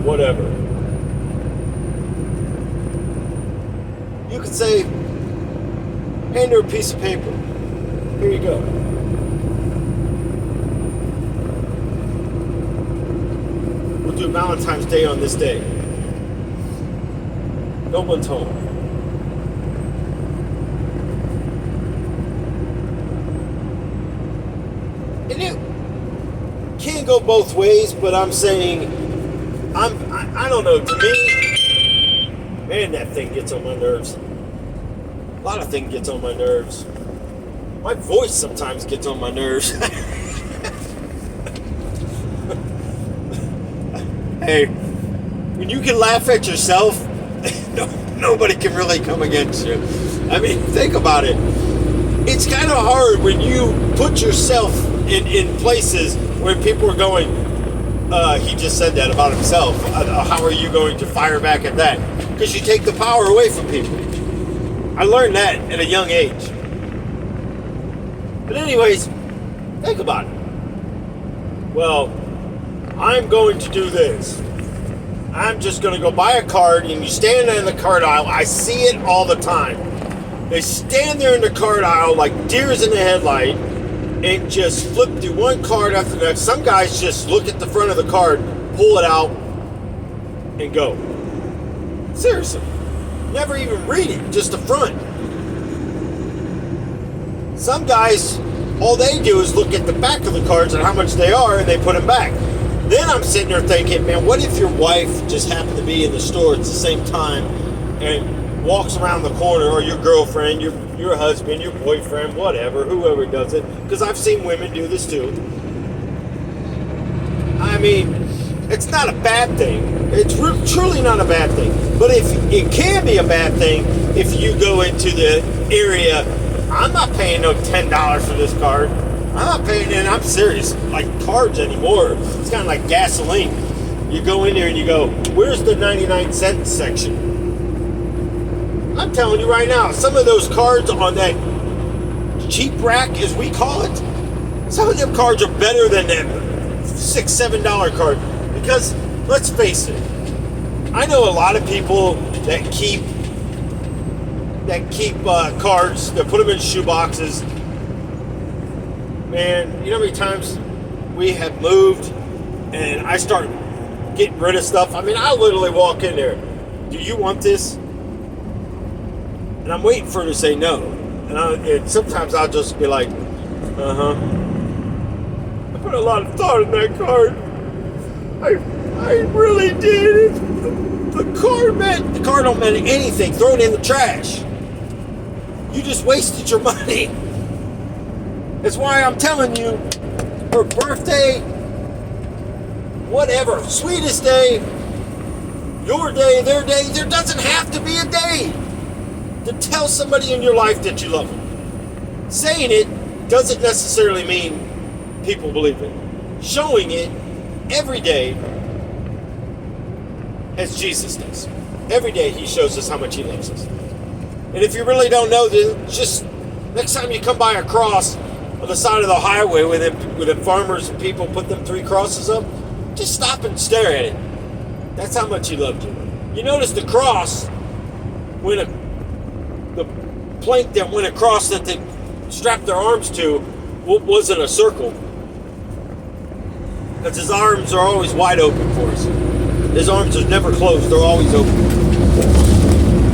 whatever. You could say, hand her a piece of paper. Here you go. We'll do Valentine's Day on this day. No one's home. And it can go both ways, but I'm saying, I don't know, to me, man, that thing gets on my nerves. A lot of things gets on my nerves. My voice sometimes gets on my nerves. Hey, when you can laugh at yourself, nobody can really come against you. I mean, think about it. It's kind of hard when you put yourself in places where people are going, he just said that about himself. How are you going to fire back at that? Because you take the power away from people. I learned that at a young age. But anyways, think about it. Well, I'm going to do this. I'm just going to go buy a card, and you stand in the card aisle. I see it all the time. They stand there in the card aisle like deers in the headlight and just flip through one card after the next. Some guys just look at the front of the card, pull it out, and go. Seriously. Never even read it, just the front. Some guys, all they do is look at the back of the cards and how much they are, and they put them back. Then I'm sitting there thinking, man, what if your wife just happened to be in the store at the same time and walks around the corner, or your girlfriend, your husband, your boyfriend, whatever, whoever does it, because I've seen women do this too. I mean, it's not a bad thing. It's truly not a bad thing. But if it can be a bad thing if you go into the area, I'm not paying no $10 for this card. I'm not paying, and I'm serious, like cards anymore. It's kind of like gasoline. You go in there and you go, where's the 99-cent section? I'm telling you right now, some of those cards on that cheap rack, as we call it, some of them cards are better than that $6, $7 card. Because, let's face it, I know a lot of people that keep cards, that put them in shoe boxes. Man, you know how many times we have moved and I start getting rid of stuff? I mean, I literally walk in there. Do you want this? And I'm waiting for her to say no. And sometimes I'll just be like, uh-huh. I put a lot of thought in that card. I really did. The card don't mean anything. Throw it in the trash. You just wasted your money. That's why I'm telling you, her birthday, whatever, sweetest day, your day, their day, there doesn't have to be a day to tell somebody in your life that you love them. Saying it doesn't necessarily mean people believe it. Showing it every day, as Jesus does. Every day he shows us how much he loves us. And if you really don't know, then just next time you come by a cross on the side of the highway where the farmers and people put them 3 crosses up, just stop and stare at it. That's how much he loved you. You notice the cross, the plank that went across that they strapped their arms to wasn't a circle. Because his arms are always wide open for us. His arms are never closed, they're always open.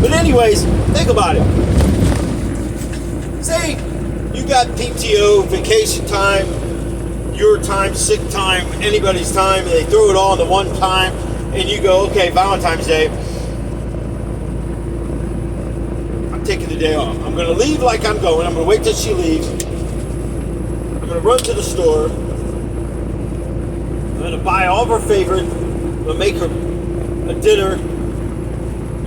But anyways, think about it. Say you got PTO, vacation time, your time, sick time, anybody's time, and they throw it all into one time, and you go, okay, Valentine's Day, I'm taking the day off. I'm going to leave like I'm going. I'm going to wait till she leaves. I'm going to run to the store. I'm going to buy all of her favorite. I'm going to make her a dinner.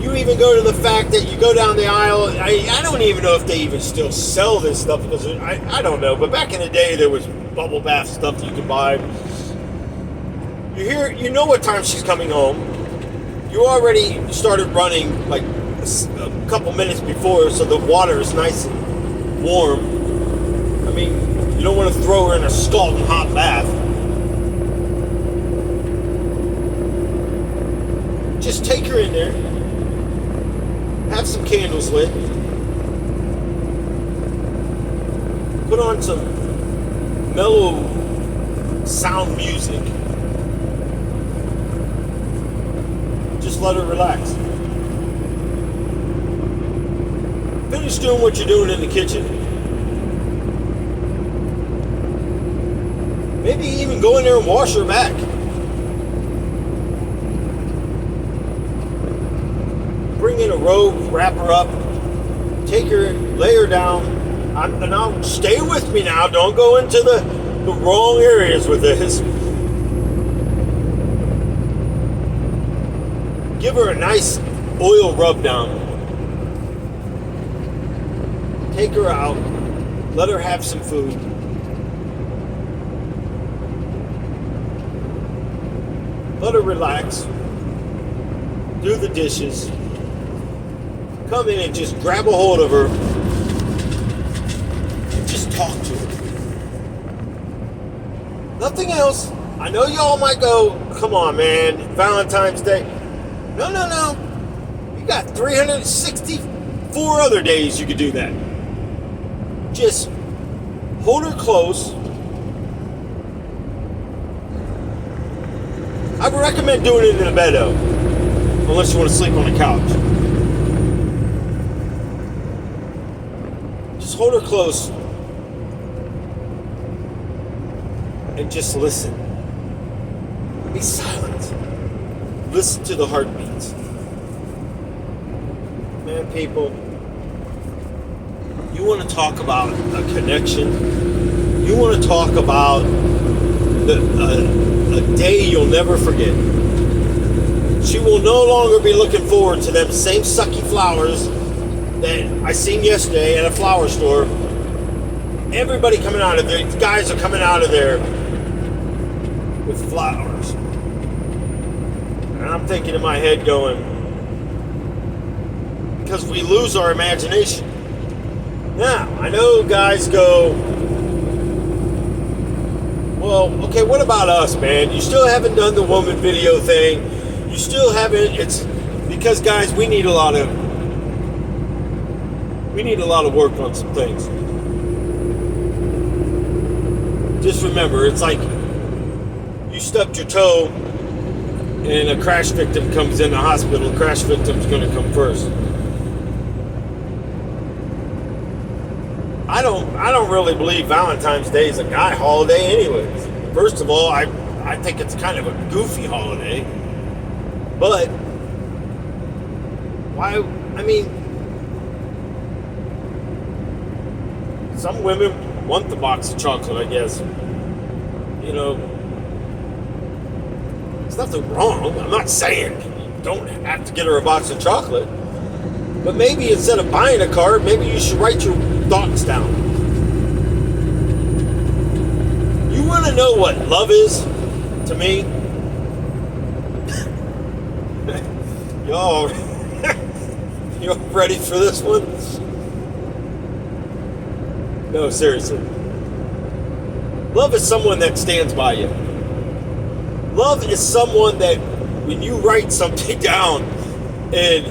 You even go to the fact that you go down the aisle. I don't even know if they even still sell this stuff because I don't know. But back in the day, there was bubble bath stuff that you could buy. You know what time she's coming home. You already started running like a couple minutes before, so the water is nice and warm. I mean, you don't want to throw her in a scalding hot bath. Just take her in there. Have some candles lit. Put on some mellow sound music. Just let her relax. Finish doing what you're doing in the kitchen. Maybe even go in there and wash her back. Bring in a robe, wrap her up, take her, lay her down. Now, stay with me now. Don't go into the wrong areas with this. Give her a nice oil rub down. Take her out. Let her have some food. Let her relax. Do the dishes. Come in and just grab a hold of her and just talk to her. Nothing else. I know y'all might go, come on, man, Valentine's Day. No. You got 364 other days you could do that. Just hold her close. I would recommend doing it in a bed, though, unless you want to sleep on the couch. Just hold her close and just listen. Be silent. Listen to the heartbeats. Man, people, you want to talk about a connection? You want to talk about a day you'll never forget? She will no longer be looking forward to them same sucky flowers that I seen yesterday at a flower store. Everybody coming out of there, guys are coming out of there with flowers. And I'm thinking in my head going, because we lose our imagination. Now, I know guys go, well, okay, what about us, man? You still haven't done the woman video thing. You still haven't, it's because guys, we need a lot of work on some things. Just remember, it's like you stubbed your toe and a crash victim comes in the hospital. The crash victim's going to come first. I don't really believe Valentine's Day is a guy holiday anyways. First of all, I think it's kind of a goofy holiday. But why, I mean, some women want the box of chocolate, I guess. You know, there's nothing wrong. I'm not saying you don't have to get her a box of chocolate. But maybe instead of buying a card, maybe you should write your thoughts down. You want to know what love is to me? Y'all, you ready for this one? No, seriously. Love is someone that stands by you. Love is someone that when you write something down and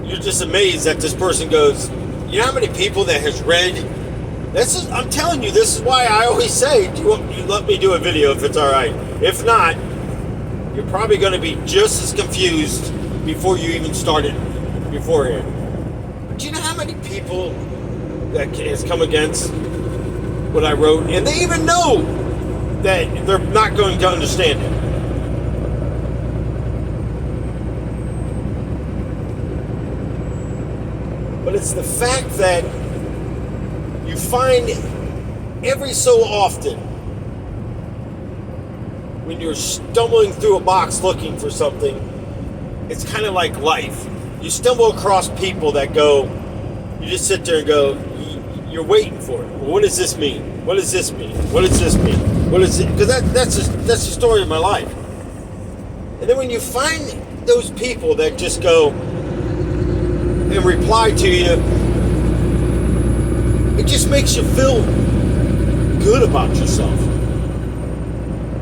you're just amazed that this person goes, you know how many people that has read this is, I'm telling you, this is why I always say, do you let me do a video if it's alright. If not, you're probably going to be just as confused before you even started beforehand. But you know how many people that has come against what I wrote, and they even know that they're not going to understand it. But it's the fact that you find every so often when you're stumbling through a box looking for something, it's kind of like life. You stumble across people that go, you just sit there and go, you're waiting for it. Well, what does this mean? What does this mean? What does this mean? What is it? Because that's the story of my life. And then when you find those people that just go and reply to you, it just makes you feel good about yourself.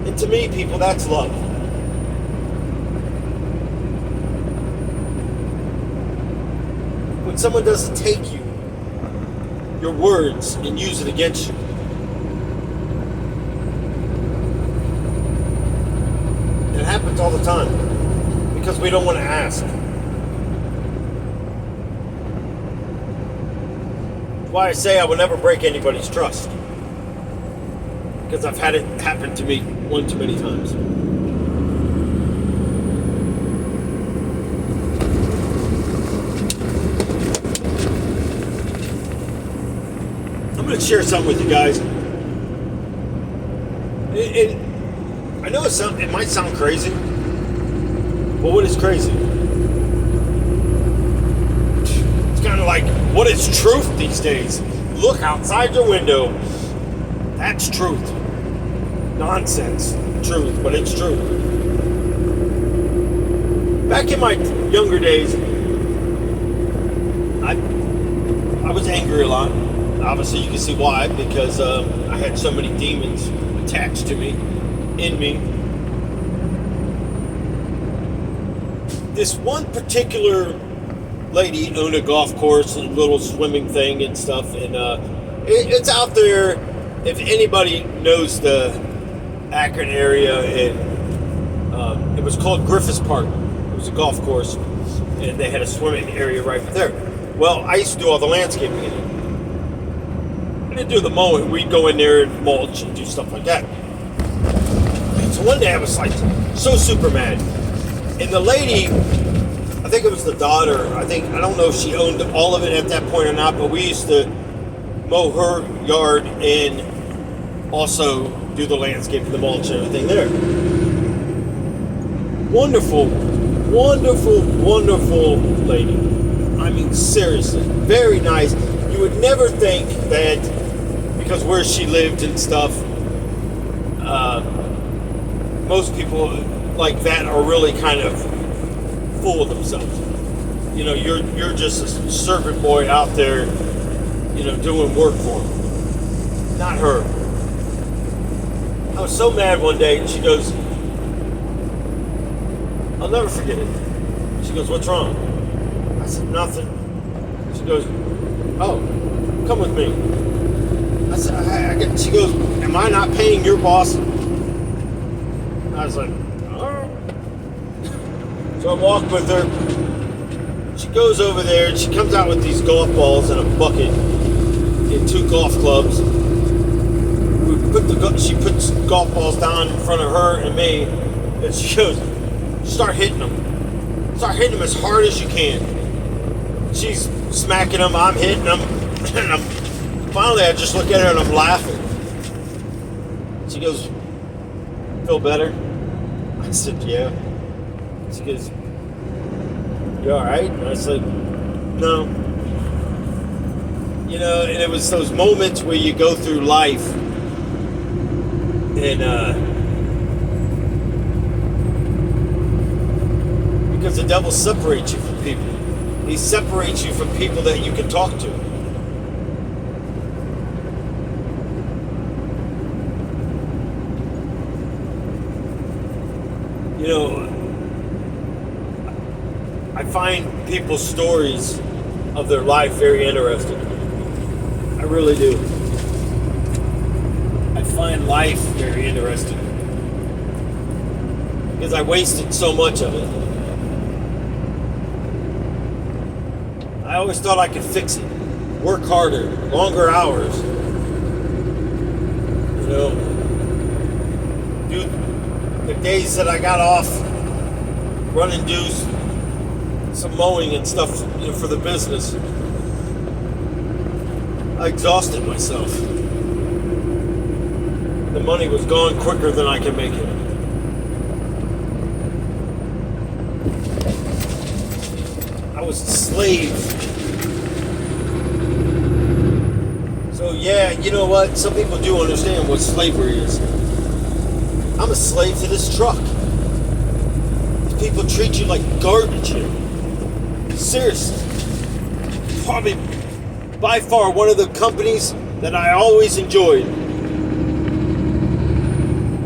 And to me, people, that's love. When someone doesn't take your words and use it against you. It happens all the time because we don't want to ask. That's why I say I will never break anybody's trust, because I've had it happen to me one too many times. I'm going to share something with you guys. I know it might sound crazy, but what is crazy? It's kind of like, what is truth these days? Look outside your window. That's truth. Nonsense. Truth, but it's true. Back in my younger days, I was angry a lot. Obviously, you can see why, because I had so many demons attached to me, in me. This one particular lady owned a golf course, a little swimming thing and stuff, and it's out there. If anybody knows the Akron area, and it was called Griffiths Park. It was a golf course, and they had a swimming area right there. Well, I used to do all the landscaping in it. I didn't do the mowing. We'd go in there and mulch and do stuff like that. And so one day I was like so super mad. And the lady, I think it was the daughter, I don't know if she owned all of it at that point or not, but we used to mow her yard and also do the landscaping, the mulch and everything there. Wonderful, wonderful, wonderful lady. I mean, seriously, very nice. You would never think that because where she lived and stuff, most people like that are really kind of full of themselves. You know, you're just a servant boy out there, you know, doing work for them. Not her. I was so mad one day, and she goes, I'll never forget it. She goes, what's wrong? I said, nothing. She goes, oh, come with me. I said, she goes, am I not paying your boss? I was like, oh. So I walked with her. She goes over there, and she comes out with these golf balls and a bucket and 2 golf clubs. She puts golf balls down in front of her and me, and she goes, start hitting them. Start hitting them as hard as you can. She's smacking them, I'm hitting them, and I'm Finally, I just look at her and I'm laughing. She goes, "Feel better?" I said, "Yeah." She goes, "You all right?" And I said, "No." You know, and it was those moments where you go through life and because the devil separates you from people. He separates you from people that you can talk to. You know, I find people's stories of their life very interesting. I really do. I find life very interesting because I wasted so much of it. I always thought I could fix it. Work harder, longer hours. You know, do the days that I got off, run and do some mowing and stuff, you know, for the business. I exhausted myself. The money was gone quicker than I could make it. I was a slave. So yeah, you know what? Some people do understand what slavery is. I'm a slave to this truck. These people treat you like garbage here. Seriously. Probably by far one of the companies that I always enjoyed.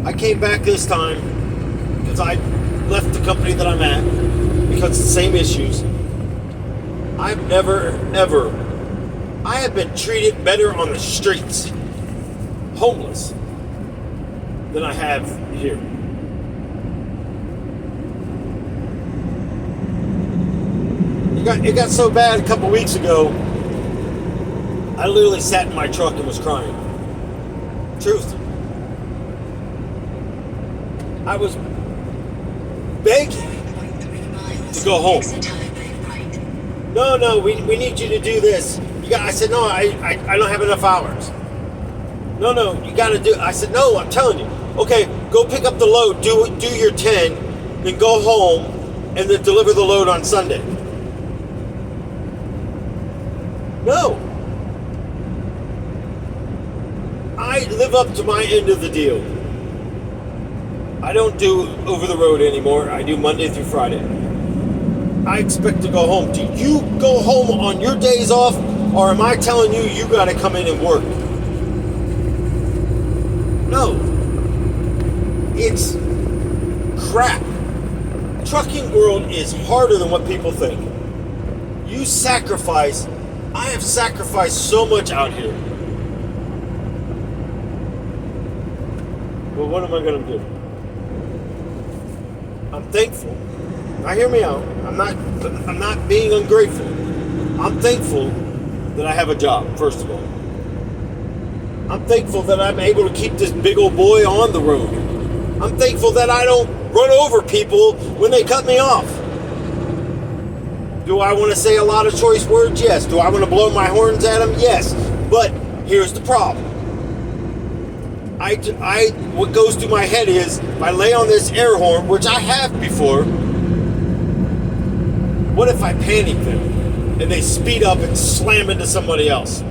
I came back this time because I left the company that I'm at because of the same issues. I've never, ever, I have been treated better on the streets, homeless, than I have here. It got so bad a couple weeks ago, I literally sat in my truck and was crying. Truth. I was begging to go home. No, we need you to do this. I said, no, I don't have enough hours. No, you got to do. I said, no, I'm telling you. Okay, go pick up the load, do your 10, then go home, and then deliver the load on Sunday. No. I live up to my end of the deal. I don't do over the road anymore. I do Monday through Friday. I expect to go home. Do you go home on your days off, or am I telling you you got to come in and work? No. It's crap. Trucking world is harder than what people think. You sacrifice. I have sacrificed so much out here. Well, what am I going to do? I'm thankful. Now hear me out. I'm not being ungrateful. I'm thankful that I have a job, first of all. I'm thankful that I'm able to keep this big old boy on the road. I'm thankful that I don't run over people when they cut me off. Do I want to say a lot of choice words? Yes. Do I want to blow my horns at them? Yes. But here's the problem. What goes through my head is, if I lay on this air horn, which I have before, what if I panic them and they speed up and slam into somebody else?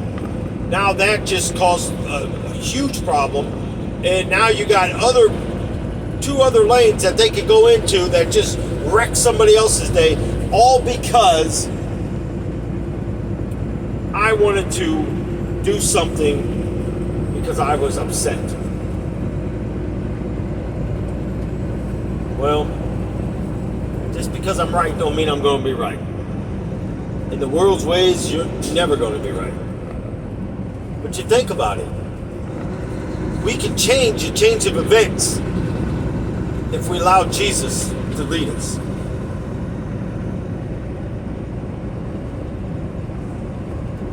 Now that just caused a huge problem, and now you got two other lanes that they could go into that just wreck somebody else's day, all because I wanted to do something because I was upset. Well, just because I'm right don't mean I'm going to be right. In the world's ways, you're never going to be right. But you think about it. We can change a change of events if we allow Jesus to lead us.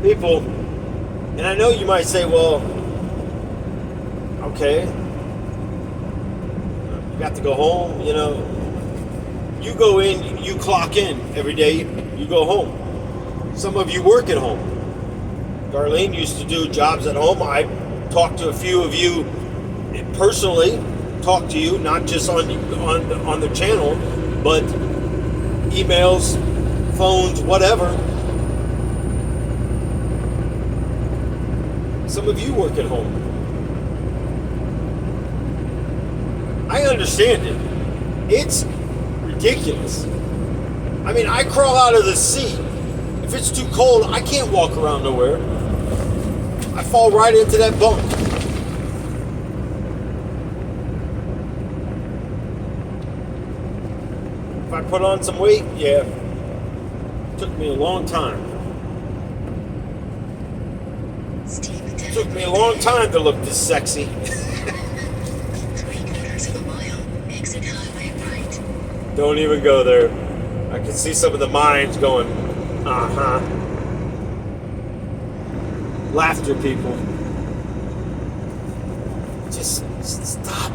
People, and I know you might say, well, okay, you got to go home, you know. You go in, you clock in every day, you go home. Some of you work at home. Darlene used to do jobs at home. I talked to a few of you personally, talked to you, not just on the channel, but emails, phones, whatever. Some of you work at home. I understand it. It's ridiculous. I mean, I crawl out of the seat. If it's too cold, I can't walk around nowhere. I fall right into that bunk. If I put on some weight, yeah. It took me a long time. It took me a long time to look this sexy. 3/4 of a mile, exit highway right. Don't even go there. I can see some of the minds going, uh-huh. Laughter, people. Just stop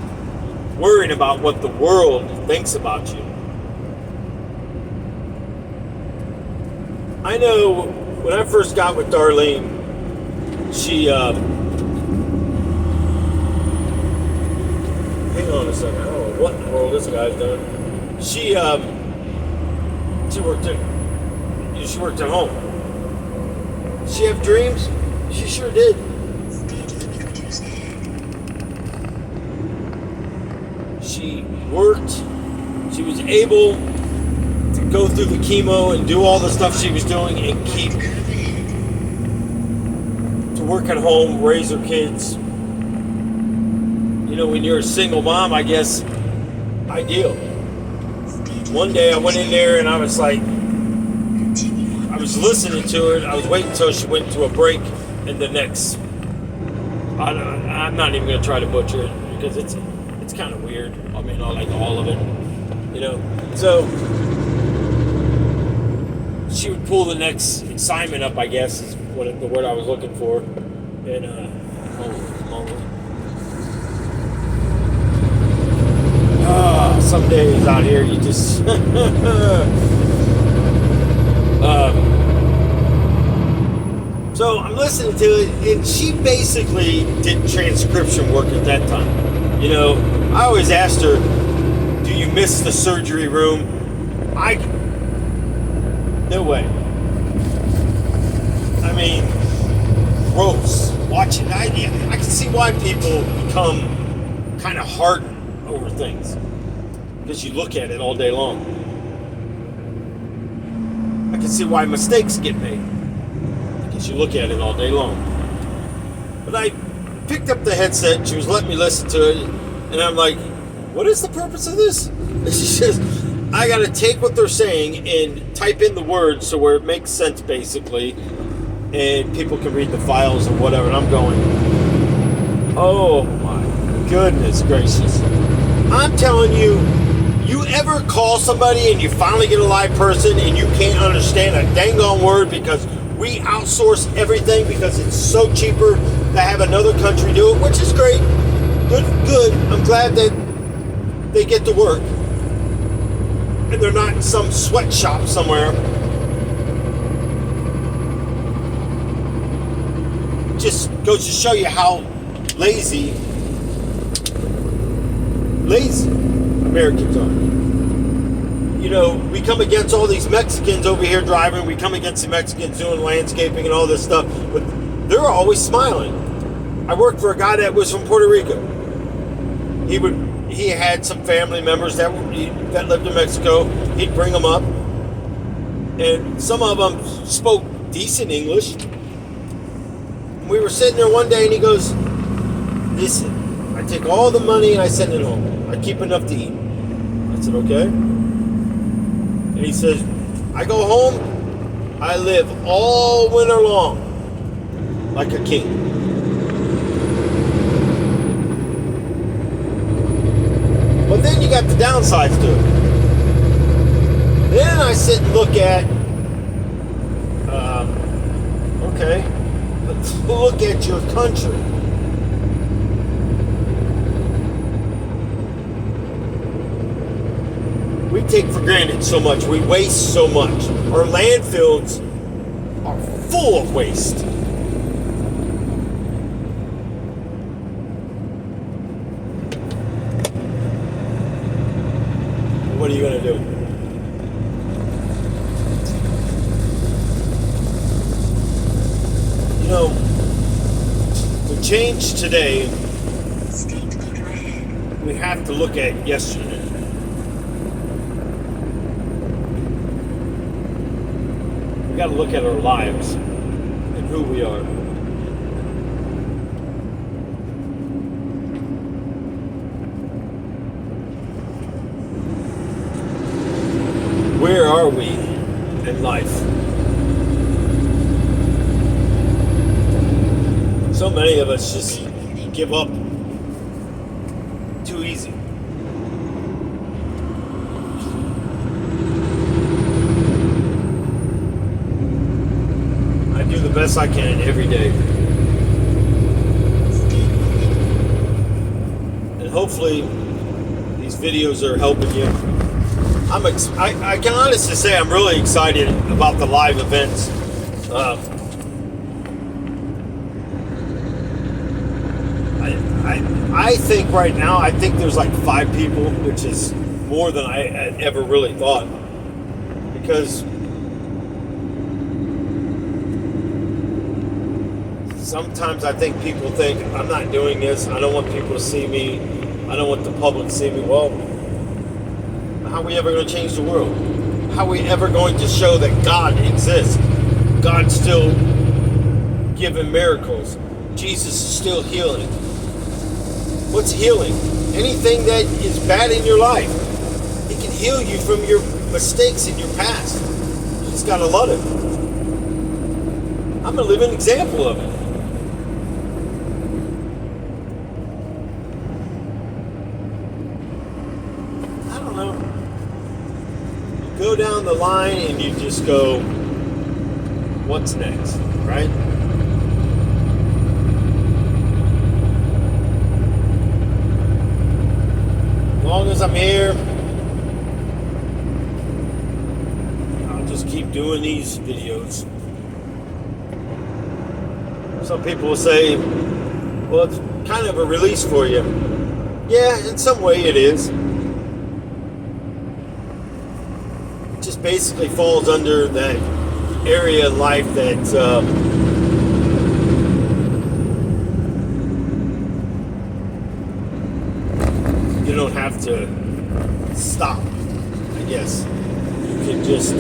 worrying about what the world thinks about you. I know when I first got with Darlene, she, hang on a second, I don't know what in the world this guy's doing. She worked at home. Did she have dreams? She sure did. She worked. She was able to go through the chemo and do all the stuff she was doing and keep to work at home, raise her kids. You know, when you're a single mom, I guess, ideal. One day I went in there and I was like, I was listening to her. I was waiting until she went to a break and the next. I'm not even going to try to butcher it because it's kind of weird. I mean, I like all of it, you know. So she would pull the next assignment up, I guess, is what the word I was looking for. And some days out here you just so I'm listening to it, and she basically did transcription work at that time. You know, I always asked her, do you miss the surgery room? No way. I mean, gross. Watching, I can see why people become kind of hardened over things. Because you look at it all day long. I can see why mistakes get made. Because you look at it all day long. But I picked up the headset, she was letting me listen to it, and I'm like, what is the purpose of this? And she says, I gotta take what they're saying and type in the words so where it makes sense, basically, and people can read the files or whatever. And I'm going, oh my goodness gracious. I'm telling you, you ever call somebody and you finally get a live person and you can't understand a dang on word because we outsource everything because it's so cheaper to have another country do it, which is great. Good. I'm glad that they get to work. And they're not in some sweatshop somewhere. Just goes to show you how lazy Americans are. You know, we come against all these Mexicans over here driving. We come against the Mexicans doing landscaping and all this stuff. But they're always smiling. I worked for a guy that was from Puerto Rico. He had some family members that lived in Mexico. He'd bring them up. And some of them spoke decent English. We were sitting there one day and he goes, listen, I take all the money and I send it home. I keep enough to eat. I said, okay. And he says, I go home, I live all winter long like a king. But then you got the downsides to it. Then I sit and look at, okay, let's look at your country. We take for granted so much. We waste so much. Our landfills are full of waste. do. You know, to change today, State motor ahead. we have to look at yesterday. We got to look at our lives and who we are. Where are we in life? So many of us just give up too easy. I do the best I can every day. And hopefully these videos are helping you. I can honestly say I'm really excited about the live events. I think right now, I think there's like 5 people, which is more than I had ever really thought. Because sometimes I think people think, I'm not doing this, I don't want people to see me, I don't want the public to see me. Well, how are we ever going to change the world? How are we ever going to show that God exists? God's still giving miracles. Jesus is still healing. What's healing? Anything that is bad in your life. He can heal you from your mistakes in your past. You just got to love it. I'm a living example of it. I don't know. You go down the line and you just go, what's next, right? As long as I'm here, I'll just keep doing these videos. Some people will say, well, it's kind of a release for you. Yeah, in some way it is. It just basically falls under that area in life that you don't have to stop, I guess. You can just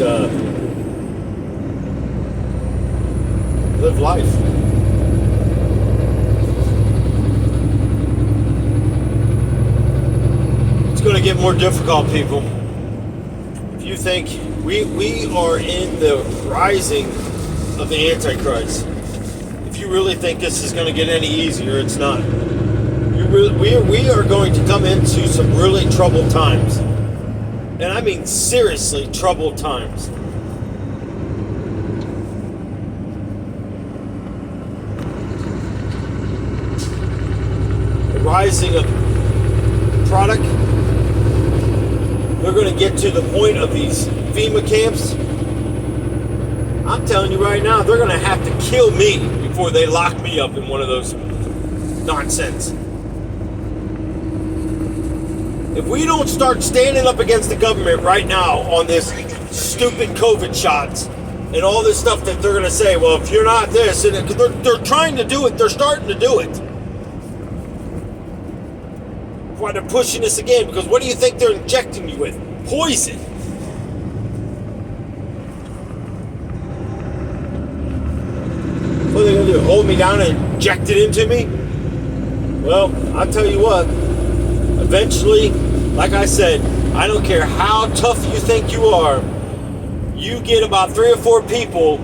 live life. It's going to get more difficult, people. If you think we are in the rising of the Antichrist, if you really think this is going to get any easier, it's not. We are going to come into some really troubled times. And I mean seriously troubled times. The rising of product. They're going to get to the point of these FEMA camps. I'm telling you right now, they're going to have to kill me before they lock me up in one of those nonsense. If we don't start standing up against the government right now on this stupid COVID shots and all this stuff that they're going to say, well, if you're not this, and they're trying to do it, they're starting to do it. Why they're pushing this again? Because what do you think they're injecting you with? Poison. What are they going to do? Hold me down and inject it into me? Well, I'll tell you what. Eventually, like I said, I don't care how tough you think you are, you get about 3 or 4 people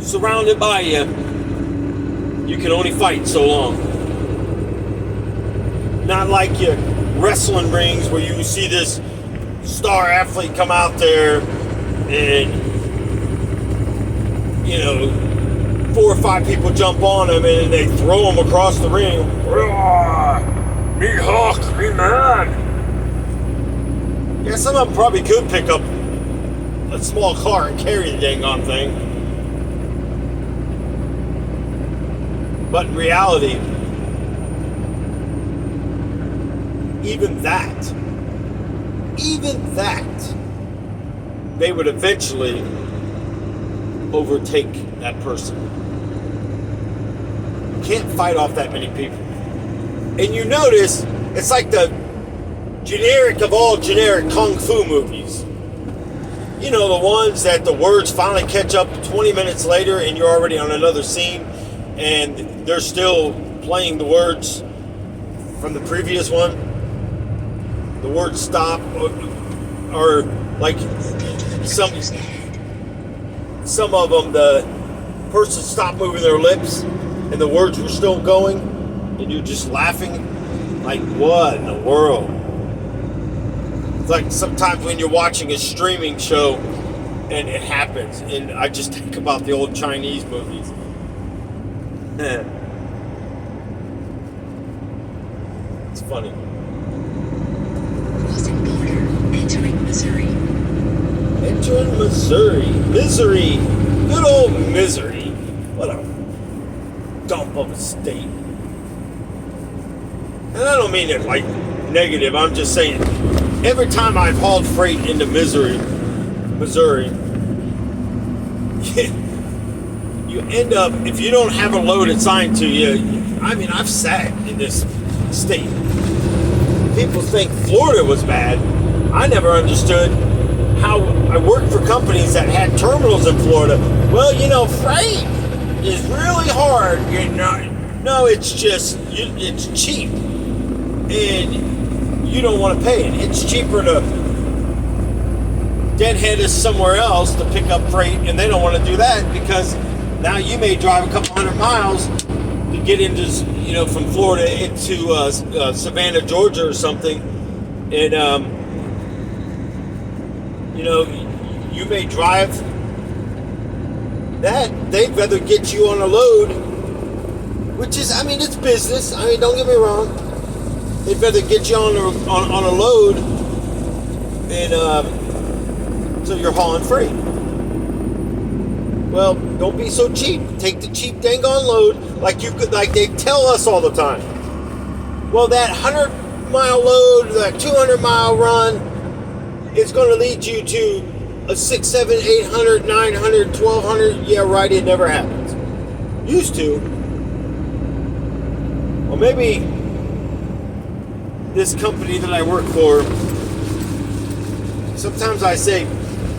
surrounded by you, you can only fight so long. Not like your wrestling rings where you see this star athlete come out there and, 4 or 5 people jump on him and they throw him across the ring. Me Hawk, me man. Yeah, some of them probably could pick up a small car and carry the dang on thing. But in reality, even that they would eventually overtake that person. You can't fight off that many people. And you notice, it's like the generic of all generic kung fu movies. You know, the ones that the words finally catch up 20 minutes later and you're already on another scene and they're still playing the words from the previous one. The words stop or like some of them, the person stopped moving their lips and the words were still going and you're just laughing. Like, what in the world? It's like sometimes when you're watching a streaming show and it happens, and I just think about the old Chinese movies. It's funny. Crossing border, entering Missouri. Entering Missouri. Misery. Good old Misery. What a dump of a state. And I don't mean it like negative. I'm just saying, every time I've hauled freight into Missouri, you end up, if you don't have a load assigned to you, I mean, I've sat in this state. People think Florida was bad. I never understood how I worked for companies that had terminals in Florida. Well, you know, freight is really hard. You know, no, it's just, it's cheap. And you don't want to pay it. It's cheaper to deadhead us somewhere else to pick up freight, and they don't want to do that because now you may drive a couple hundred miles to get into, you know, from Florida into Savannah, Georgia or something, and you know, you may drive that. They'd rather get you on a load, which is, I mean, it's business. I mean, don't get me wrong. They'd rather get you on a load, and so you're hauling freight. Well, don't be so cheap. Take the cheap dang on load, like they tell us all the time. Well, that 100-mile load, that 200-mile run, is going to lead you to a 6, 7, 800, 900, 1200. Yeah, right. It never happens. Used to. Well, maybe this company that I work for, sometimes I say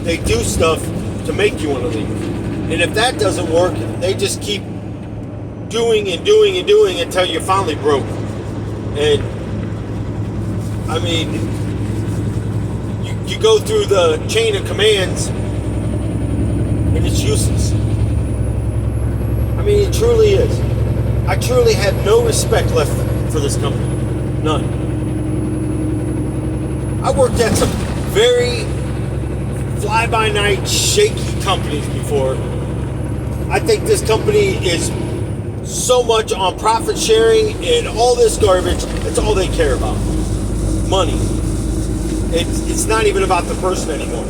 they do stuff to make you want to leave. And if that doesn't work, they just keep doing and doing and doing until you're finally broke. And I mean, you go through the chain of commands and it's useless. I mean, it truly is. I truly have no respect left for this company. None. I worked at some very fly-by-night, shaky companies before. I think this company is so much on profit sharing and all this garbage. That's all they care about. Money. It's not even about the person anymore.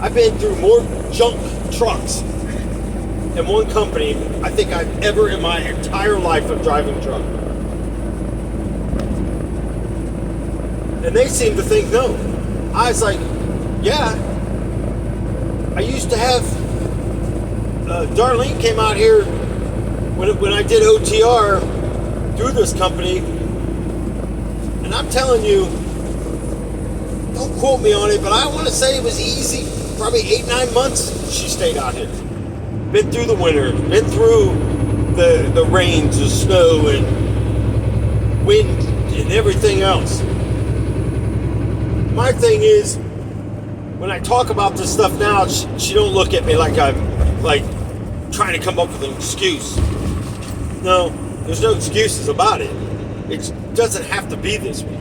I've been through more junk trucks in one company I think I've ever in my entire life of driving a truck. And they seem to think no. I was like, yeah. I used to have Darlene came out here when I did OTR through this company, and I'm telling you, don't quote me on it, but I want to say it was easy, probably 8-9 months she stayed out here. Been through the winter, been through the rains, the snow, and wind, and everything else. My thing is, when I talk about this stuff now, she don't look at me like I'm like trying to come up with an excuse. No, there's no excuses about it. It doesn't have to be this way.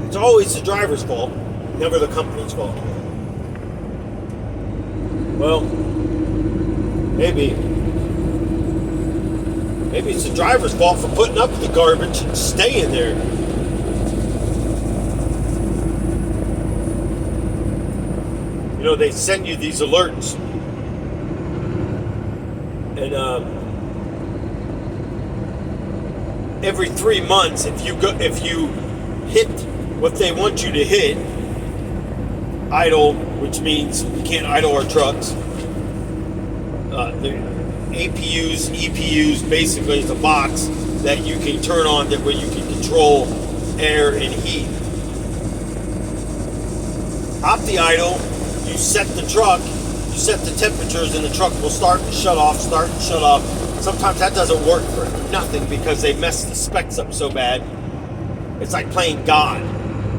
It's always the driver's fault, never the company's fault. Well, maybe it's the driver's fault for putting up with the garbage and staying there. You know, they send you these alerts. And every 3 months, if you hit what they want you to hit, idle, which means we can't idle our trucks. The APUs, EPUs, basically is a box that you can turn on that where you can control air and heat. OptiIdle, you set the truck, you set the temperatures, and the truck will start and shut off, start and shut off. Sometimes that doesn't work for nothing because they mess the specs up so bad. It's like playing God.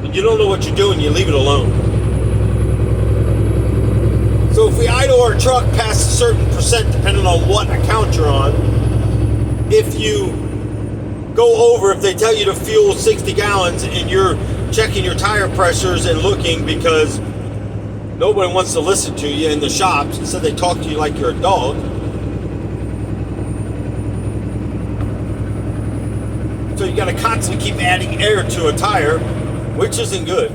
When you don't know what you're doing, you leave it alone. So if we idle our truck past a certain percent, depending on what account you're on, if you go over, if they tell you to fuel 60 gallons and you're checking your tire pressures and looking because nobody wants to listen to you in the shops, so they talk to you like you're a dog. So you got to constantly keep adding air to a tire, which isn't good.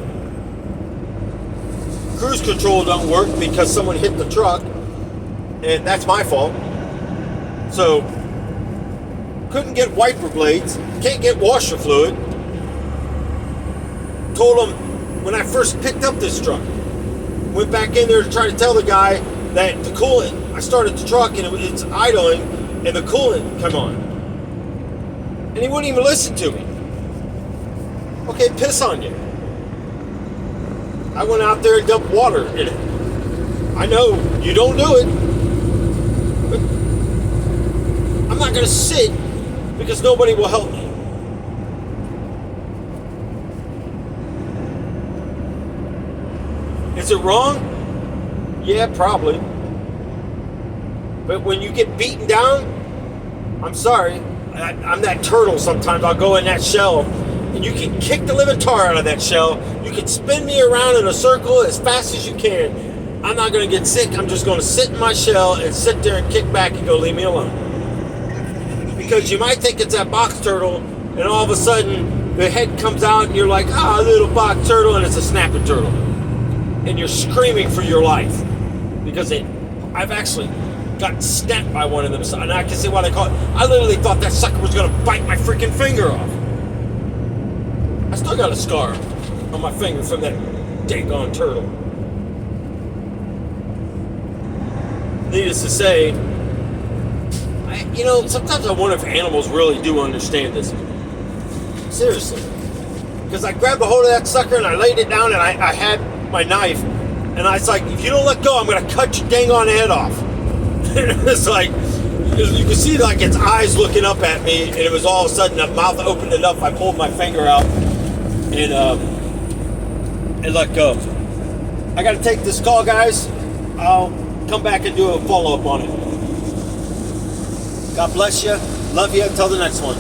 Cruise control don't work because someone hit the truck, and that's my fault. So couldn't get wiper blades, can't get washer fluid. Told them when I first picked up this truck, went back in there to try to tell the guy that the coolant, I started the truck and it's idling and the coolant come on. And he wouldn't even listen to me. Okay, piss on you. I went out there and dumped water in it. I know you don't do it, but I'm not going to sit because nobody will help me. Is it wrong? Yeah, probably. But when you get beaten down, I'm sorry. I'm that turtle sometimes. I'll go in that shell and you can kick the living tar out of that shell. You can spin me around in a circle as fast as you can. I'm not going to get sick. I'm just going to sit in my shell and sit there and kick back and go, leave me alone. Because you might think it's that box turtle and all of a sudden the head comes out and you're like, little box turtle, and it's a snapping turtle. And you're screaming for your life because I've actually gotten snapped by one of them, and I can see why they call it. I literally thought that sucker was going to bite my freaking finger off. I still got a scar on my finger from that daggone turtle. Needless to say, sometimes I wonder if animals really do understand this. Seriously. Because I grabbed a hold of that sucker and I laid it down and I had my knife, and I was like, if you don't let go, I'm going to cut your dang on head off. It's like, you can see like its eyes looking up at me, and it was all of a sudden the mouth opened enough, I pulled my finger out and let go. I got to take this call, guys. I'll come back and do a follow-up on it. God bless you. Love you. Until the next one.